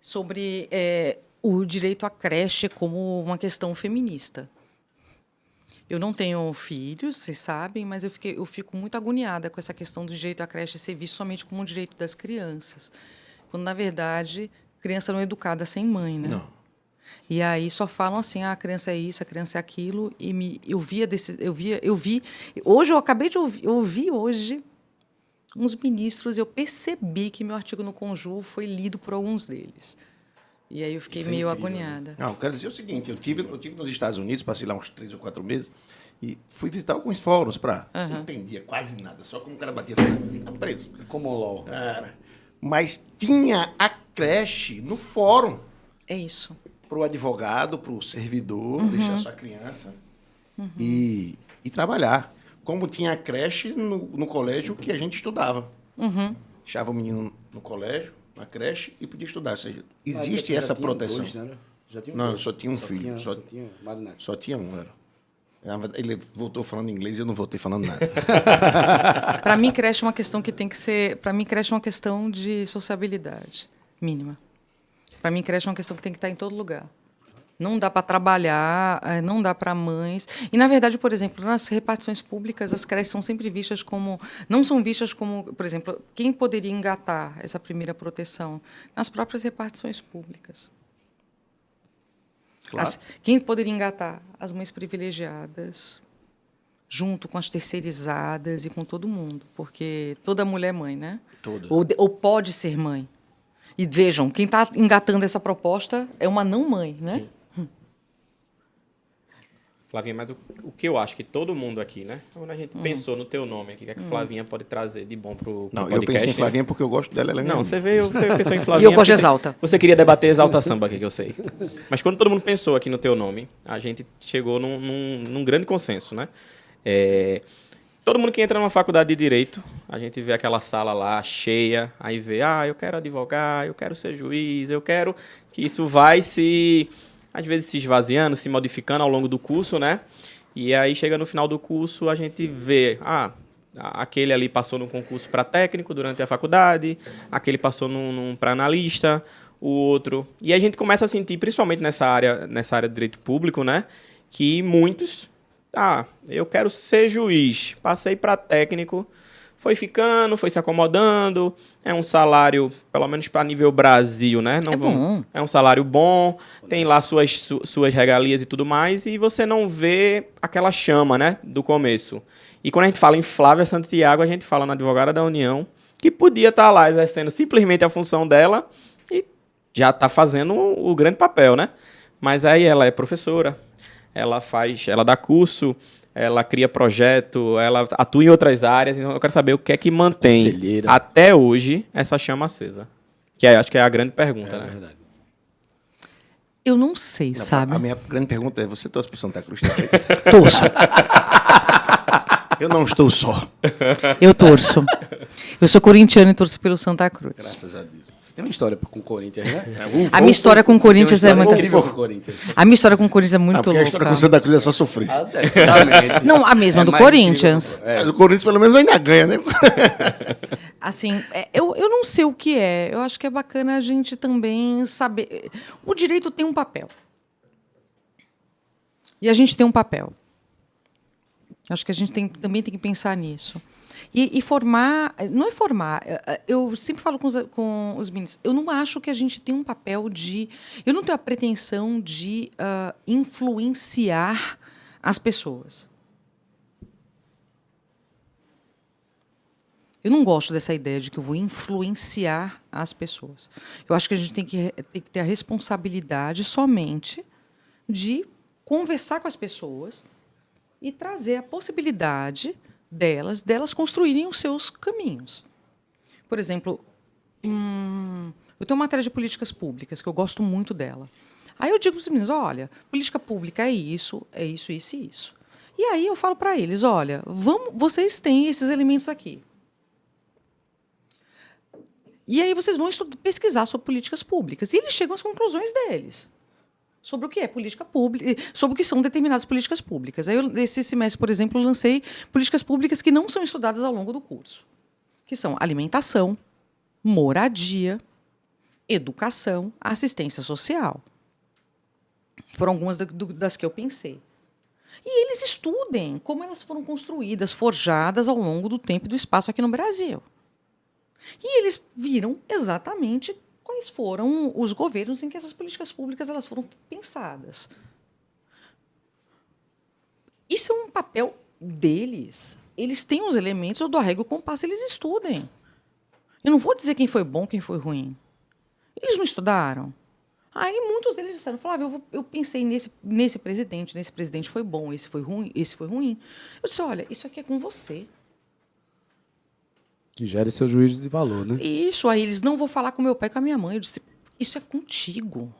Sobre o direito à creche como uma questão feminista. Eu não tenho filhos, vocês sabem, mas eu fico muito agoniada com essa questão do direito à creche ser visto somente como um direito das crianças. Quando, na verdade, criança não é educada sem mãe, né? Não. E aí só falam assim, a criança é isso, a criança é aquilo. E eu vi. Hoje eu acabei de ouvir hoje uns ministros, eu percebi que meu artigo no Conjur foi lido por alguns deles. E aí eu fiquei meio agoniada. Não, eu quero dizer o seguinte, eu tive nos Estados Unidos, passei lá uns 3 ou 4 meses, e fui visitar alguns fóruns não entendia quase nada, só como o cara batia assim, tá preso. Como LOL. Mas tinha a creche no fórum. É isso. Para o advogado, para o servidor, deixar sua criança e trabalhar. Como tinha a creche no colégio que a gente estudava. Deixava o menino no colégio, na creche, e podia estudar. Ou seja, existe essa proteção. Dois, né? Já tinha Não, dois. eu só tinha um filho. Só tinha um, era. Ele voltou falando inglês e eu não voltei falando nada. Para mim, creche é uma questão que tem que ser... Para mim, creche é uma questão de sociabilidade mínima. Para mim, creche é uma questão que tem que estar em todo lugar. Não dá para trabalhar, não dá para mães. E, na verdade, por exemplo, nas repartições públicas, as creches são sempre vistas como... Não são vistas como... Por exemplo, quem poderia engatar essa primeira proteção? Nas próprias repartições públicas. Claro. Quem poderia engatar? As mães privilegiadas, junto com as terceirizadas e com todo mundo. Porque toda mulher é mãe, né? Toda. Ou pode ser mãe. E vejam, quem está engatando essa proposta é uma não-mãe, né? Sim. Flavinha, mas o que eu acho que todo mundo aqui, né? Quando a gente pensou no teu nome aqui, o que é que Flavinha pode trazer de bom pro Não, podcast? eu pensei em Flavinha porque eu gosto dela, ela é minha Não, amiga. você pensou em Flavinha. E eu gosto de Exalta. Você queria debater Exalta Samba aqui, que eu sei. Mas quando todo mundo pensou aqui no teu nome, a gente chegou num grande consenso, né? Todo mundo que entra numa faculdade de Direito, a gente vê aquela sala lá cheia, aí vê, eu quero advogar, eu quero ser juiz, eu quero que isso vai às vezes se esvaziando, se modificando ao longo do curso, né? E aí chega no final do curso, a gente vê, aquele ali passou num concurso para técnico durante a faculdade, aquele passou para analista, o outro... E a gente começa a sentir, principalmente nessa área de direito público, né? Que muitos... eu quero ser juiz, passei para técnico, foi ficando, foi se acomodando, é um salário, pelo menos para nível Brasil, né? Bom. É um salário bom, tem lá suas regalias e tudo mais, e você não vê aquela chama, né, do começo. E quando a gente fala em Flávia Santiago, a gente fala na advogada da União, que podia estar lá exercendo simplesmente a função dela e já está fazendo o grande papel, né? Mas aí ela é professora, ela dá curso, ela cria projeto, ela atua em outras áreas. Então eu quero saber o que é que mantém até hoje essa chama acesa. Que acho que é a grande pergunta, né? Verdade. Eu não sei, sabe? A minha grande pergunta é, você torce pro Santa Cruz também? Torço. Eu não estou só. Eu torço. Eu sou corintiano e torço pelo Santa Cruz. Graças a Deus. Você tem uma história com o Corinthians, né? A minha história com o Corinthians é muito... incrível com o Corinthians. A minha história com o Corinthians é muito Porque a história com o louca. Santa Cruz é só sofrer. Exatamente. Não, a mesma do mais Corinthians. incrível. Mas o Corinthians pelo menos ainda ganha, né? Assim, eu não sei o que é. Eu acho que é bacana a gente também saber. O direito tem um papel. E a gente tem um papel. Acho que a gente também tem que pensar nisso. E formar... Não é formar. Eu sempre falo com os meninos. Eu não acho que a gente tem um papel de... Eu não tenho a pretensão de influenciar as pessoas. Eu não gosto dessa ideia de que eu vou influenciar as pessoas. Eu acho que a gente tem que ter a responsabilidade somente de conversar com as pessoas e trazer a possibilidade delas construírem os seus caminhos. Por exemplo, eu tenho uma matéria de políticas públicas, que eu gosto muito dela. Aí eu digo para os meninos, olha, política pública é isso, isso e isso. E aí eu falo para eles, olha, vocês têm esses elementos aqui. E aí vocês vão pesquisar sobre políticas públicas. E eles chegam às conclusões deles. Sobre o que é política pública, sobre o que são determinadas políticas públicas. Aí, esse semestre, por exemplo, eu lancei políticas públicas que não são estudadas ao longo do curso, que são alimentação, moradia, educação, assistência social. Foram algumas das que eu pensei. E eles estudem como elas foram construídas, forjadas ao longo do tempo e do espaço aqui no Brasil. E eles viram exatamente quais foram os governos em que essas políticas públicas elas foram pensadas. Isso é um papel deles. Eles têm os elementos, eu dou a régua e o compasso, eles estudem. Eu não vou dizer quem foi bom, quem foi ruim. Eles não estudaram. Aí muitos deles disseram, Flávio, eu pensei nesse presidente foi bom, esse foi ruim. Eu disse, olha, isso aqui é com você. Que gere seu juízo de valor, né? Isso, aí eles não vão falar com meu pai e com a minha mãe. Eu disse, isso é contigo.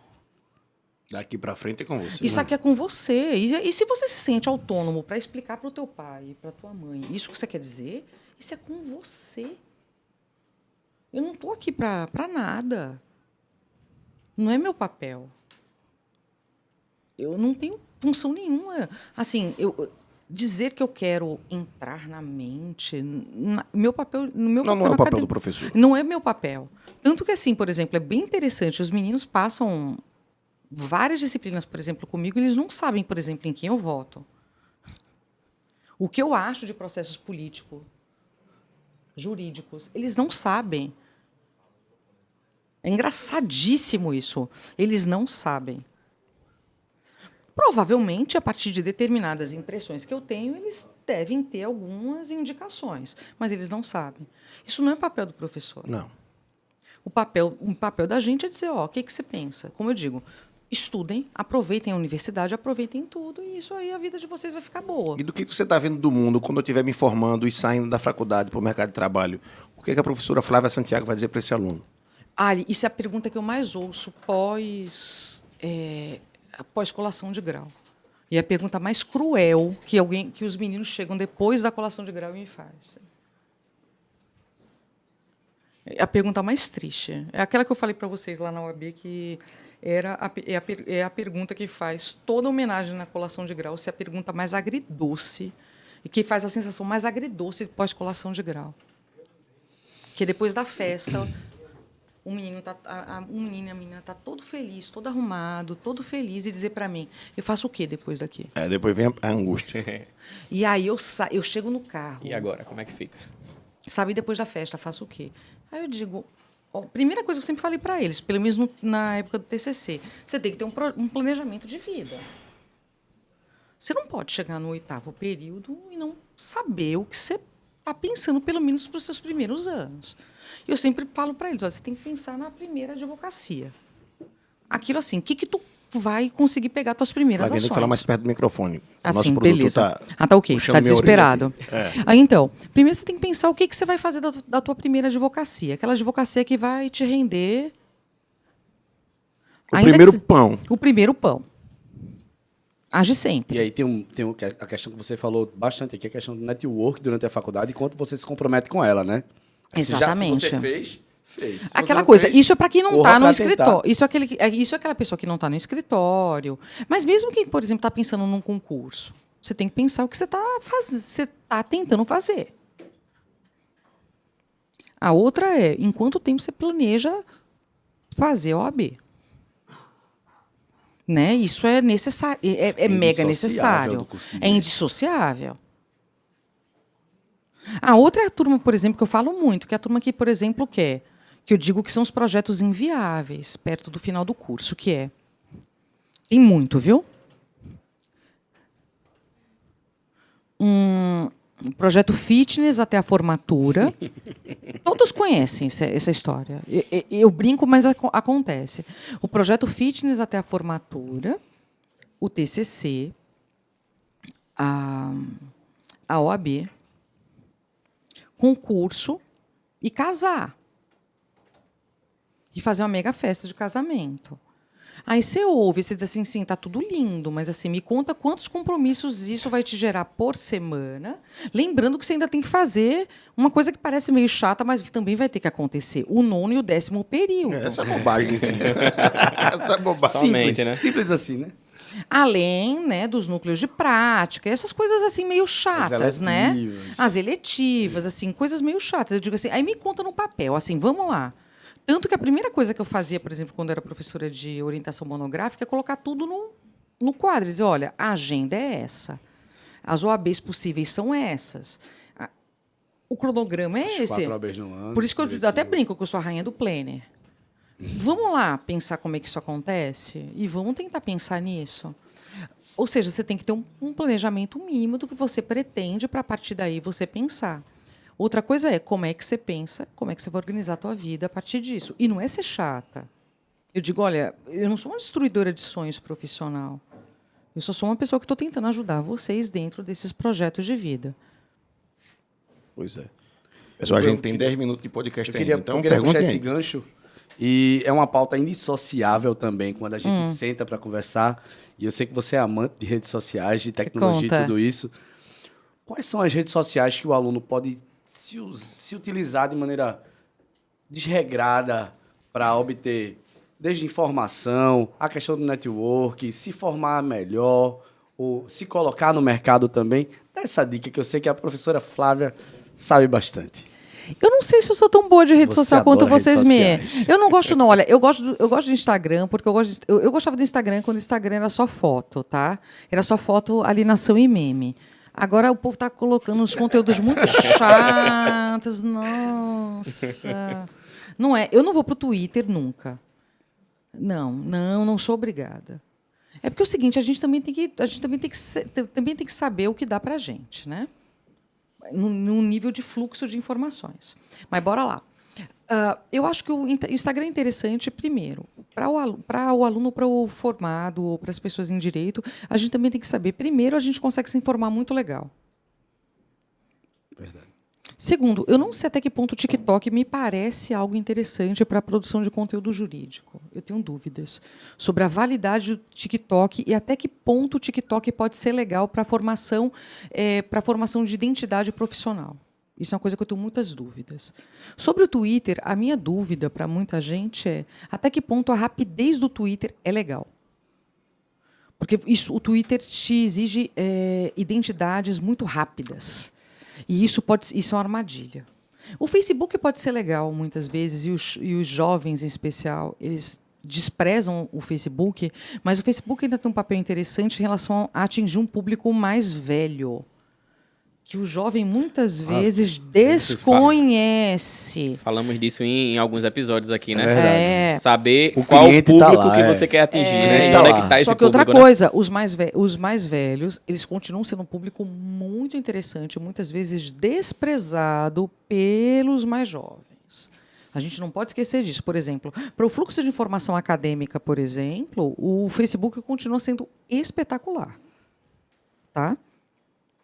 Daqui para frente é com você. Isso aqui é com você. E se você se sente autônomo para explicar para o teu pai, para a tua mãe, isso que você quer dizer, isso é com você. Eu não estou aqui para nada. Não é meu papel. Eu não tenho função nenhuma. Assim, dizer que eu quero entrar na mente, meu papel, no meu não papel é o papel do professor. Não é meu papel. Tanto que, assim, por exemplo, é bem interessante, os meninos passam várias disciplinas, por exemplo, comigo, eles não sabem, por exemplo, em quem eu voto. O que eu acho de processos políticos, jurídicos, eles não sabem. É engraçadíssimo isso. Eles não sabem. Provavelmente, a partir de determinadas impressões que eu tenho, eles devem ter algumas indicações, mas eles não sabem. Isso não é papel do professor. Não. O papel da gente é dizer, o que você pensa? Como eu digo, estudem, aproveitem a universidade, aproveitem tudo, e isso aí a vida de vocês vai ficar boa. E do que você está vendo do mundo quando eu estiver me formando e saindo da faculdade para o mercado de trabalho? O que a professora Flávia Santiago vai dizer para esse aluno? Ali, isso é a pergunta que eu mais ouço após colação de grau. E é a pergunta mais cruel que os meninos chegam depois da colação de grau e me fazem. É a pergunta mais triste. É aquela que eu falei para vocês lá na UAB, que é a pergunta que faz toda homenagem na colação de grau, se é a pergunta mais agridoce, e que faz a sensação mais agridoce pós-colação de grau. Que depois da festa... O menino a menina tá todo feliz, todo arrumado, todo feliz, e dizer para mim, eu faço o quê depois daqui? Depois vem a angústia. E aí eu chego no carro. E agora, como é que fica? Sabe, depois da festa, faço o quê? Aí eu digo, primeira coisa que eu sempre falei para eles, pelo menos na época do TCC, você tem que ter um planejamento de vida. Você não pode chegar no 8º período e não saber o que você está pensando, pelo menos para os seus primeiros anos. Eu sempre falo para eles, você tem que pensar na primeira advocacia. Aquilo assim, o que tu vai conseguir pegar tuas primeiras ações? Tem que falar mais perto do microfone. Assim, beleza. Tá ok, tá desesperado. Aí, então, primeiro você tem que pensar o que você vai fazer da tua primeira advocacia. Aquela advocacia que vai te render... O primeiro pão. Age sempre. E aí tem a questão que você falou bastante aqui, a questão do network durante a faculdade e quanto você se compromete com ela, né? Exatamente. Se você fez. Aquela coisa, isso é para quem não está no escritório. Isso é aquela pessoa que não está no escritório. Mas mesmo quem, por exemplo, está pensando num concurso, você tem que pensar o que você está tentando fazer. A outra é, em quanto tempo você planeja fazer OAB? Né? Isso é necessário, é mega necessário. É indissociável. A outra é a turma, por exemplo, que eu falo muito, que é a turma que, por exemplo, que eu digo que são os projetos inviáveis perto do final do curso, que é... Tem muito, viu? Um projeto fitness até a formatura. Todos conhecem essa história. Eu brinco, mas acontece. O projeto fitness até a formatura, o TCC, a OAB, concurso e casar. E fazer uma mega festa de casamento. Aí você ouve, você diz assim, sim, tá tudo lindo, mas assim, me conta quantos compromissos isso vai te gerar por semana. Lembrando que você ainda tem que fazer uma coisa que parece meio chata, mas também vai ter que acontecer. O 9º e o 10º período. Essa é bobagem, sim. Essa é bobagem. Somente, né? Simples assim, né? Além, né, dos núcleos de prática, essas coisas assim meio chatas, né? As eletivas, assim, coisas meio chatas. Eu digo assim, aí me conta no papel, assim, vamos lá. Tanto que a primeira coisa que eu fazia, por exemplo, quando eu era professora de orientação monográfica, é colocar tudo no quadro. Dizer, olha, a agenda é essa. As OABs possíveis são essas. O cronograma é esse. 4 OABs no ano. Por isso que eu até brinco que eu sou a rainha do planner. Vamos lá pensar como é que isso acontece e vamos tentar pensar nisso. Ou seja, você tem que ter um planejamento mínimo do que você pretende para, a partir daí, você pensar. Outra coisa é como é que você pensa, como é que você vai organizar a tua vida a partir disso. E não é ser chata. Eu digo, olha, eu não sou uma destruidora de sonhos profissional. Eu só sou uma pessoa que estou tentando ajudar vocês dentro desses projetos de vida. Pois é. Pessoal, a gente tem 10 minutos de podcast ainda, então eu queria puxar perguntem esse aí. gancho. E é uma pauta indissociável também, quando a gente senta para conversar. E eu sei que você é amante de redes sociais, de tecnologia e tudo isso. Quais são as redes sociais que o aluno pode se utilizar de maneira desregrada para obter, desde informação, a questão do network, se formar melhor, ou se colocar no mercado também? Dá essa dica que eu sei que a professora Flávia sabe bastante. Eu não sei se eu sou tão boa de rede social quanto vocês me. Eu não gosto, não. Olha, eu gosto do Instagram, porque eu gostava do Instagram quando o Instagram era só foto, tá? Era só foto, alienação e meme. Agora o povo está colocando uns conteúdos muito chatos. Nossa. Não é. Eu não vou pro Twitter nunca. Não sou obrigada. É porque é o seguinte, a gente também tem que saber o que dá pra gente, né? Num nível de fluxo de informações. Mas bora lá. Eu acho que o Instagram é interessante, primeiro, para o aluno, para o formado, para as pessoas em direito, a gente também tem que saber. Primeiro, a gente consegue se informar muito legal. Verdade. Segundo, eu não sei até que ponto o TikTok me parece algo interessante para a produção de conteúdo jurídico. Eu tenho dúvidas sobre a validade do TikTok e até que ponto o TikTok pode ser legal para a formação de identidade profissional. Isso é uma coisa que eu tenho muitas dúvidas. Sobre o Twitter, a minha dúvida para muita gente é até que ponto a rapidez do Twitter é legal. Porque o Twitter te exige identidades muito rápidas. E isso é uma armadilha. O Facebook pode ser legal, muitas vezes, e os jovens, em especial, eles desprezam o Facebook, mas o Facebook ainda tem um papel interessante em relação a atingir um público mais velho, que o jovem, muitas vezes, desconhece. Falamos disso em alguns episódios aqui, né? É verdade. Saber O qual o cliente público tá lá, que você quer atingir, né? E Tá onde é lá. que tá esse Só que público, outra né? coisa, os mais velhos, eles continuam sendo um público muito interessante, muitas vezes desprezado pelos mais jovens. A gente não pode esquecer disso. Por exemplo, para o fluxo de informação acadêmica, por exemplo, o Facebook continua sendo espetacular. Tá?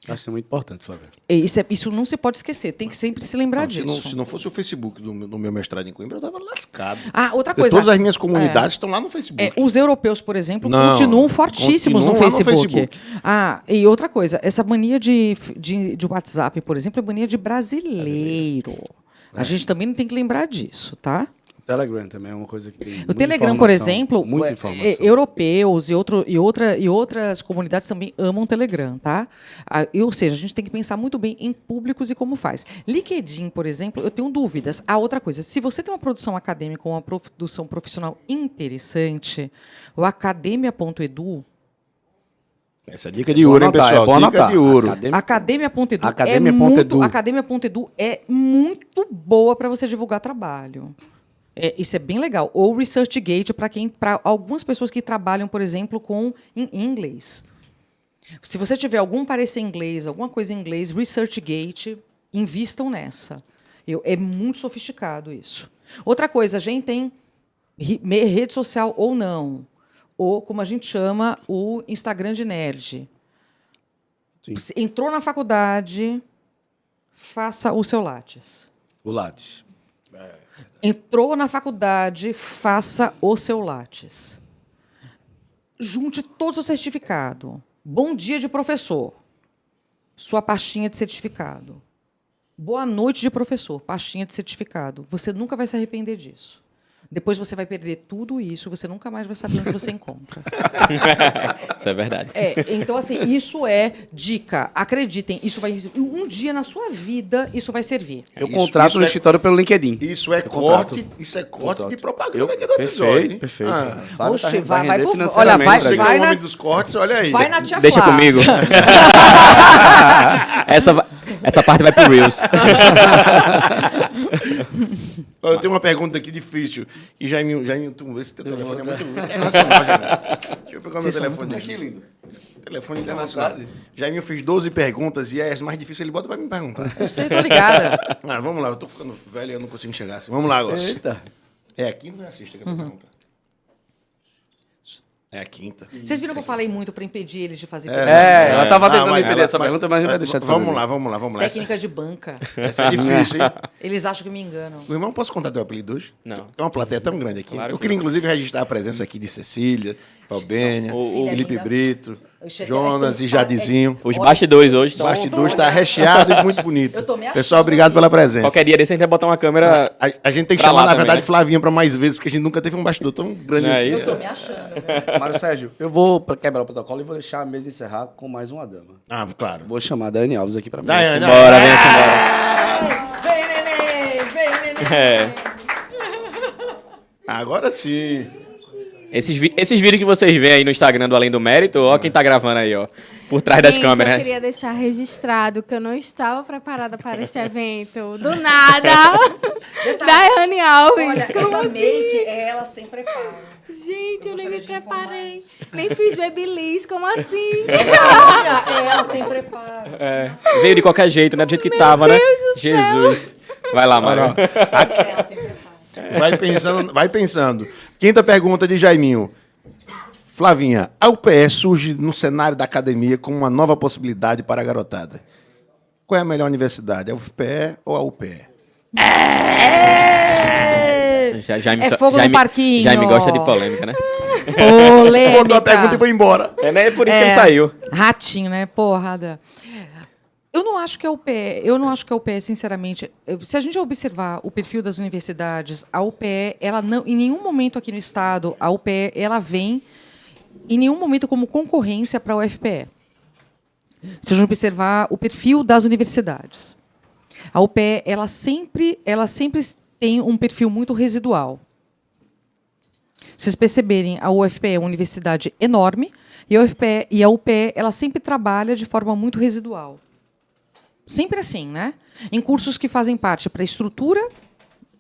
Acho que é muito importante, Flávia. Isso não se pode esquecer, tem que sempre se lembrar disso. Se não fosse o Facebook do meu mestrado em Coimbra, eu estava lascado. Outra coisa. Todas as minhas comunidades estão lá no Facebook. Os europeus, por exemplo, Não, continuam fortíssimos no continuam lá no Facebook. Facebook. E outra coisa, essa mania de WhatsApp, por exemplo, é mania de brasileiro. A gente também não tem que lembrar disso, tá? O Telegram também é uma coisa que tem O muita Telegram, por informação, exemplo, muita informação. europeus e outras comunidades também amam o Telegram, tá? Ou seja, a gente tem que pensar muito bem em públicos e como faz. LinkedIn, por exemplo, eu tenho dúvidas. Outra coisa, se você tem uma produção acadêmica ou uma produção profissional interessante, o academia.edu... Essa é dica de ouro, hein, pessoal? Dica de ouro. Academia.edu é muito boa para você divulgar trabalho. Isso é bem legal. Ou ResearchGate para algumas pessoas que trabalham, por exemplo, em inglês. Se você tiver algum parecer em inglês, alguma coisa em inglês, ResearchGate, invistam nessa. É muito sofisticado isso. Outra coisa, a gente tem rede social ou não. Ou, como a gente chama, o Instagram de nerd. Sim. Entrou na faculdade, faça o seu Lattes. O Lattes. Entrou na faculdade, faça o seu Lattes. junte todo o seu certificado. Bom dia de professor. Sua pastinha de certificado. Boa noite de professor, pastinha de certificado. Você nunca vai se arrepender disso. Depois você vai perder tudo isso, você nunca mais vai saber onde você encontra. Isso é verdade. Então, assim, isso é dica. Acreditem, isso vai... Um dia na sua vida, isso vai servir. Eu contrato no escritório pelo LinkedIn. Isso é corte de propaganda aqui do episódio. Perfeito. Oxe, vai render olha, financeiramente, vai Você que é o na- homem dos cortes, olha aí. Vai na tia Deixa Flá. comigo. Essa parte vai pro Reels. Eu tenho uma pergunta aqui difícil. E Jaiminho, tu, esse teu telefone é muito internacional, Jaiminho. Deixa eu pegar o meu telefone aqui. lindo. Telefone internacional. Jaiminho fez 12 perguntas e as mais difíceis ele bota pra me perguntar. Eu sei, tô ligada. Vamos lá, eu tô ficando velho e eu não consigo enxergar assim. Vamos lá agora. Eita. É a quinta ou é a sexta que eu tô perguntando? É a quinta. Vocês viram que eu falei muito para impedir eles de fazer Ela tava tentando mas impedir ela- essa pergunta, mas não vai deixar de fazer. Vamos lá. técnica de banca. Essa é difícil, hein? Eles acham que me enganam. O irmão, posso contar teu apelido hoje? Não. Tem uma plateia tão grande aqui. Claro Eu que queria, não. inclusive, registrar a presença aqui de Cecília, Valbênia, O- Felipe linda. Brito, Oxe, Jonas é- e Jadizinho. Os bastidores hoje O estão... bastidor está recheado e muito bonito. Eu tô me achando Pessoal, obrigado pela presença. Qualquer dia desse a gente vai botar uma câmera... A gente tem que Pra chamar, lá na também, verdade, né? Flavinha para mais vezes, porque a gente nunca teve um bastidor tão grande Não é assim. isso? Eu tô me achando. Velho. Mário Sérgio, eu vou quebrar o protocolo e vou deixar a mesa encerrar com mais uma dama. Ah, claro. Vou chamar a Dani Alves aqui pra mim. Daiane, Bora, vem embora. Vem, neném! Vem, neném! É. Agora sim. Esses vídeos que vocês veem aí no Instagram do Além do Mérito, ó quem tá gravando aí, ó. Por trás das câmeras. Eu queria deixar registrado que eu não estava preparada para este evento. Do nada! Daiane Alves. Olha, Como essa assim? make, ela sem preparo. Gente, eu nem me gostaria de preparei. Nem fiz babyliss, como assim? Ela sem preparo. Veio de qualquer jeito, né? Do jeito que tava, né? Jesus. Vai lá, Mário. Ela sem preparo. Vai pensando. Quinta pergunta de Jaiminho. Flavinha, a UPE surge no cenário da academia como uma nova possibilidade para a garotada. Qual é a melhor universidade, a UFPE ou a UPE? Jaime, fogo no parquinho. Jaime gosta de polêmica, né? Polêmica. Mandou a pergunta e foi embora. É por isso que ele saiu. Ratinho, né? Porrada. Eu não acho que a UPE, sinceramente, se a gente observar o perfil das universidades, a UPE, ela não, em nenhum momento aqui no estado, a UPE, ela vem em nenhum momento como concorrência para a UFPE. Se a gente observar o perfil das universidades, a UPE, ela sempre tem um perfil muito residual. Se vocês perceberem, a UFPE é uma universidade enorme e a UPE ela sempre trabalha de forma muito residual. Sempre assim, né? Em cursos que fazem parte para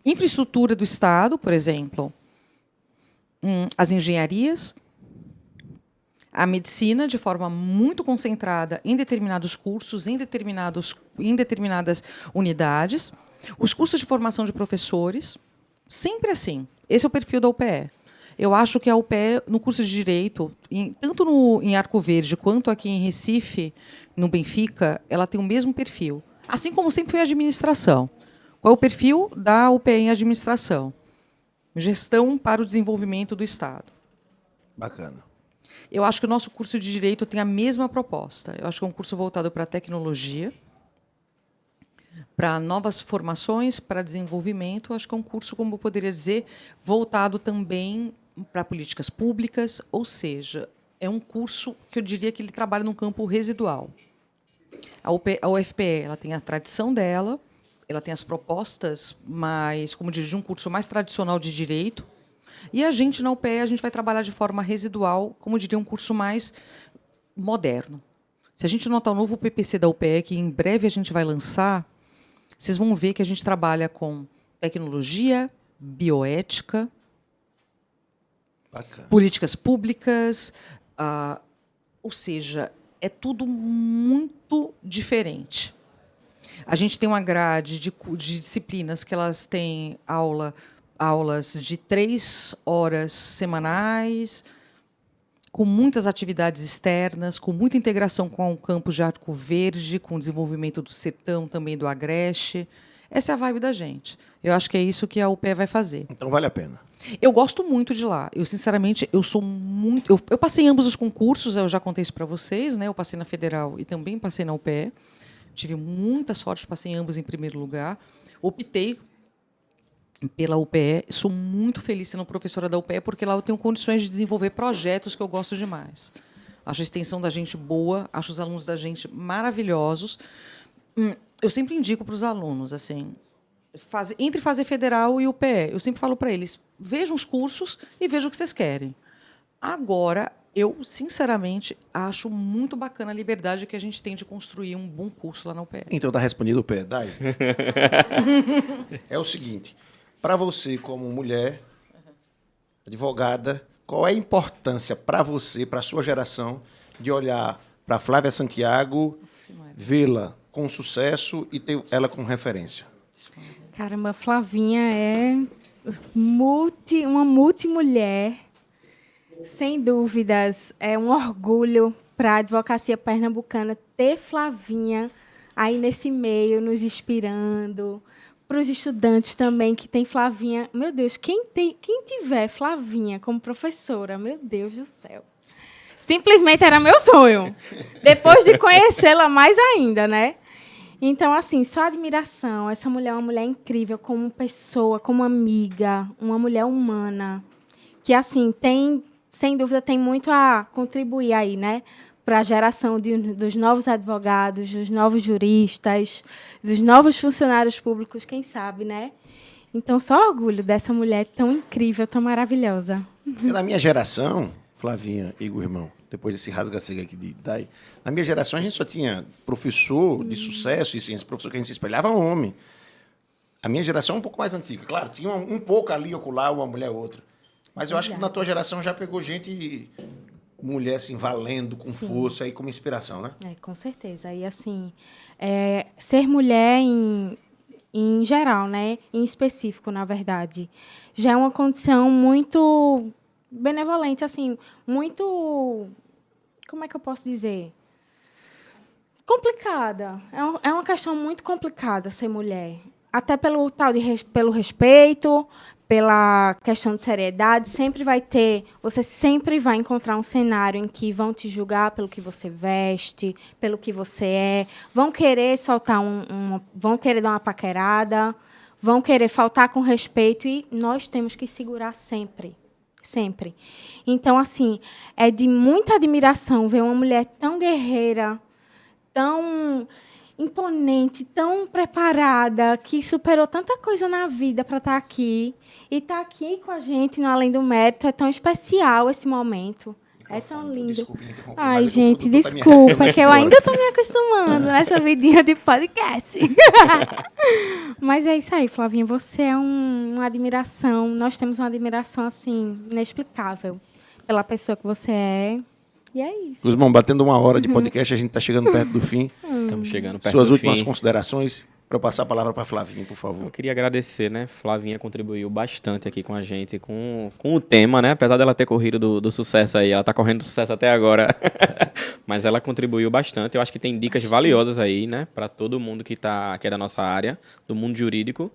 infraestrutura do Estado, por exemplo, as engenharias, a medicina, de forma muito concentrada em determinados cursos, em determinadas unidades, os cursos de formação de professores, sempre assim. Esse é o perfil da UPE. Eu acho que a UPE, no curso de Direito, tanto em Arco Verde quanto aqui em Recife, no Benfica, ela tem o mesmo perfil. Assim como sempre foi a administração. Qual é o perfil da UPE em administração? Gestão para o desenvolvimento do Estado. Bacana. Eu acho que o nosso curso de Direito tem a mesma proposta. Eu acho que é um curso voltado para a tecnologia, para novas formações, para desenvolvimento. Eu acho que é um curso, como eu poderia dizer, voltado também para políticas públicas, ou seja, é um curso que eu diria que ele trabalha num campo residual. A UFPE ela tem a tradição dela, ela tem as propostas mais, como diria, de um curso mais tradicional de direito, e a gente, na UPE, a gente vai trabalhar de forma residual, como diria, um curso mais moderno. Se a gente notar o novo PPC da UPE, que em breve a gente vai lançar, vocês vão ver que a gente trabalha com tecnologia, bioética, Bacana. políticas públicas, ou seja, é tudo muito diferente. A gente tem uma grade de disciplinas que elas têm aulas de 3 horas semanais, com muitas atividades externas, com muita integração com o campus de Arco Verde, com o desenvolvimento do Sertão, também do Agreste. Essa é a vibe da gente. Eu acho que é isso que a UPE vai fazer. Então vale a pena. Eu gosto muito de lá. Eu, sinceramente, eu sou muito... Eu passei em ambos os concursos, eu já contei isso para vocês, né? Eu passei na Federal e também passei na UPE. Tive muita sorte, passei em ambos em primeiro lugar. Optei pela UPE. Sou muito feliz sendo professora da UPE, porque lá eu tenho condições de desenvolver projetos que eu gosto demais. Acho a extensão da gente boa, acho os alunos da gente maravilhosos. Eu sempre indico para os alunos, assim, entre fazer Federal e UPE, eu sempre falo para eles, vejam os cursos e vejam o que vocês querem. Agora, eu, sinceramente, acho muito bacana a liberdade que a gente tem de construir um bom curso lá na UPE. Então, está respondido o pé, Dai. É o seguinte, para você como mulher, advogada, qual é a importância para você, para a sua geração, de olhar para Flávia Santiago, vê-la com sucesso e ter ela como referência? Caramba, Flavinha é uma multimulher. Sem dúvidas, é um orgulho para a advocacia pernambucana ter Flavinha aí nesse meio, nos inspirando. Para os estudantes também, que tem Flavinha. Meu Deus, quem tiver Flavinha como professora, meu Deus do céu. Simplesmente era meu sonho. Depois de conhecê-la mais ainda, né? Então, assim, só admiração. Essa mulher é uma mulher incrível como pessoa, como amiga, uma mulher humana, que, assim, sem dúvida, tem muito a contribuir aí, né? Para a geração dos novos advogados, dos novos juristas, dos novos funcionários públicos, quem sabe, né? Então, só orgulho dessa mulher tão incrível, tão maravilhosa. Na minha geração, Flavinha e irmão, depois desse rasga-cega aqui de Dai, na minha geração a gente só tinha professor de sucesso, e esse professor que a gente se espelhava, homem. A minha geração é um pouco mais antiga. Claro, tinha um pouco ali, ocular, uma mulher outra. Mas eu acho que na tua geração já pegou gente... mulher, assim, valendo, com Sim. força e como inspiração, né? Com certeza. E, assim, ser mulher em geral, né? Em específico, na verdade, já é uma condição muito benevolente, assim, muito... Como é que eu posso dizer? Complicada. É uma questão muito complicada ser mulher. Até pelo pelo respeito, pela questão de seriedade, você sempre vai encontrar um cenário em que vão te julgar pelo que você veste, pelo que você é, vão querer soltar vão querer dar uma paquerada, vão querer faltar com respeito, e nós temos que segurar sempre, sempre. Então, assim, é de muita admiração ver uma mulher tão guerreira, tão imponente, tão preparada, que superou tanta coisa na vida para estar aqui. E estar aqui com a gente no Além do Mérito é tão especial esse momento. É tão lindo. Ai, gente, desculpa, é que eu ainda estou me acostumando nessa vidinha de podcast. Mas é isso aí, Flavinha, você é uma admiração. Nós temos uma admiração, assim, inexplicável pela pessoa que você é. E é isso. Guzmão, batendo 1 hora de podcast, a gente está chegando perto do fim. Estamos chegando perto Suas do últimas fim. considerações, para eu passar a palavra para a Flavinha, por favor. Eu queria agradecer, né? Flavinha contribuiu bastante aqui com a gente, com o tema, né? Apesar dela ter corrido do sucesso aí, ela tá correndo do sucesso até agora. Mas ela contribuiu bastante. Eu acho que tem dicas valiosas aí, né? Para todo mundo que é da nossa área, do mundo jurídico.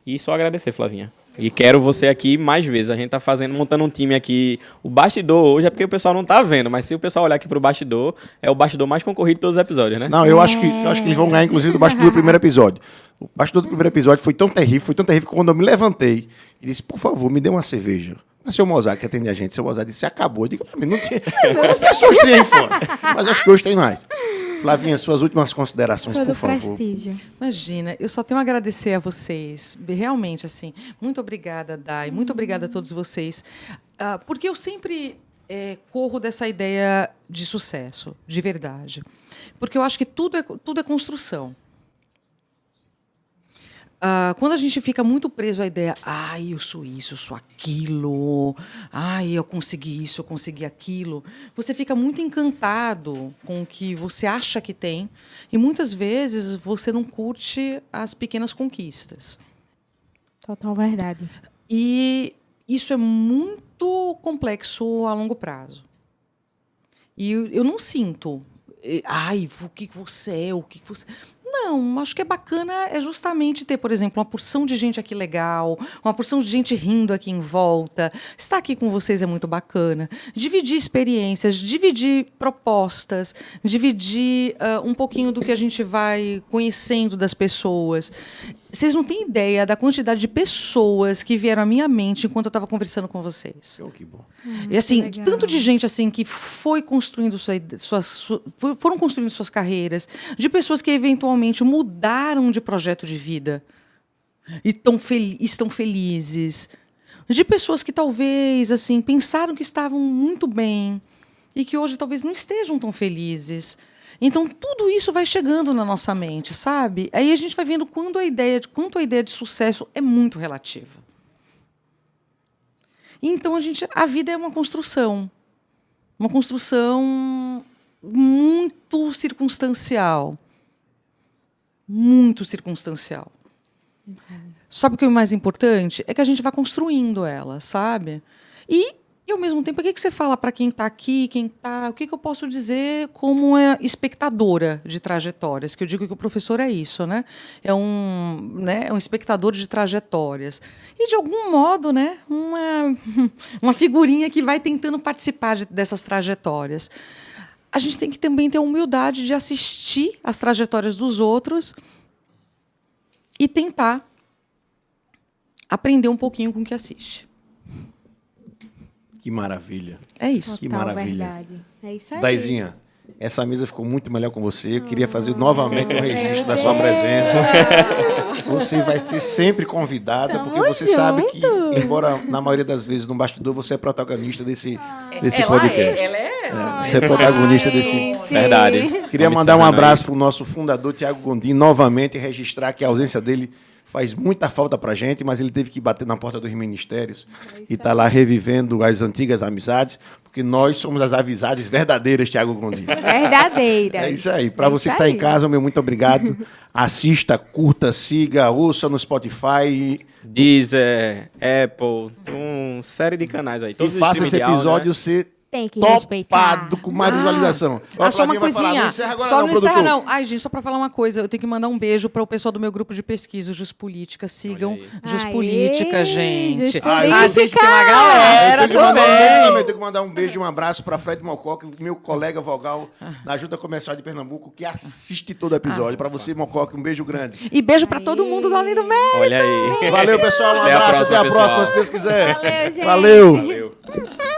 E só agradecer, Flavinha. E quero você aqui mais vezes. A gente tá montando um time aqui. O bastidor hoje é porque o pessoal não tá vendo, mas se o pessoal olhar aqui pro bastidor, é o bastidor mais concorrido de todos os episódios, né? Não, eu acho que eles vão ganhar, inclusive, do bastidor do primeiro episódio. O bastidor do primeiro episódio foi tão terrível que quando eu me levantei e disse, por favor, me dê uma cerveja. Mas o seu Mozart, que atende a gente, o seu Mozart disse, acabou. Eu digo, não tinha... As pessoas têm aí fora. Mas acho que hoje tem mais. Flavinha, suas últimas considerações, Todo por favor. prestígio. Imagina, eu só tenho a agradecer a vocês. Realmente, assim, muito obrigada, Dai, muito obrigada a todos vocês. Porque eu sempre corro dessa ideia de sucesso, de verdade. Porque eu acho que tudo é construção. Quando a gente fica muito preso à ideia, eu sou isso, eu sou aquilo, eu consegui isso, eu consegui aquilo, você fica muito encantado com o que você acha que tem e muitas vezes você não curte as pequenas conquistas. Total verdade. E isso é muito complexo a longo prazo. E eu não sinto, o que você é, o que você... Não, acho que é bacana é justamente ter, por exemplo, uma porção de gente aqui legal, uma porção de gente rindo aqui em volta. Estar aqui com vocês é muito bacana. Dividir experiências, dividir propostas, dividir um pouquinho do que a gente vai conhecendo das pessoas. Vocês não têm ideia da quantidade de pessoas que vieram à minha mente enquanto eu estava conversando com vocês. Oh, que bom. E assim, legal. tanto de gente assim que foi construindo foram construindo suas carreiras, de pessoas que eventualmente mudaram de projeto de vida e estão felizes, de pessoas que talvez assim pensaram que estavam muito bem e que hoje talvez não estejam tão felizes. Então, tudo isso vai chegando na nossa mente, sabe? Aí a gente vai vendo quanto a ideia de sucesso é muito relativa. Então, a vida é uma construção muito circunstancial. Muito circunstancial. Sabe o que é o mais importante? É que a gente vai construindo ela, sabe? E ao mesmo tempo, o que você fala para quem está aqui, o que eu posso dizer como espectadora de trajetórias? Que eu digo que o professor é isso, né? É um espectador de trajetórias. E, de algum modo, né, uma figurinha que vai tentando participar dessas trajetórias. A gente tem que também ter a humildade de assistir as trajetórias dos outros e tentar aprender um pouquinho com o que assiste. Que maravilha. É isso. Que Total maravilha. verdade. É isso aí. Daizinha, essa mesa ficou muito melhor com você. Eu queria fazer novamente um registro da sua presença. Você vai ser sempre convidada, porque você sabe que, embora na maioria das vezes no bastidor, você é protagonista desse podcast. Você é protagonista desse. Verdade. Queria mandar um abraço para o nosso fundador, Tiago Gondim, novamente, e registrar que a ausência dele faz muita falta para a gente, mas ele teve que bater na porta dos ministérios e está lá revivendo as antigas amizades, porque nós somos as amizades verdadeiras, Tiago Gondim. Verdadeiras. É isso aí. Para você que está em casa, meu muito obrigado. Assista, curta, siga, ouça no Spotify. Deezer, Apple, uma série de canais aí. E Todos os faça esse streaming de áudio, episódio né? ser Tem que respeitar. topado com mais visualização. Só uma coisinha. Não encerra agora Só não, não encerra, produtor. não. Ai, gente, só para falar uma coisa. Eu tenho que mandar um beijo para o pessoal do meu grupo de pesquisa, o Jus Política. Sigam Olha aí. Jus Aê, Política, gente. Jus A gente Política. tem uma galera Eu tenho que mandar um beijo também. também. Eu tenho que mandar um beijo e um abraço para Fred Mococa, meu colega vogal na Junta Comercial de Pernambuco, que assiste todo episódio. Para você, Mococa, um beijo grande. E beijo para todo mundo do Além do Mérito. Olha aí. Valeu, pessoal. Um Até a abraço. Até a próxima, próxima, pessoal. se Deus quiser. Valeu, gente. Valeu. Valeu.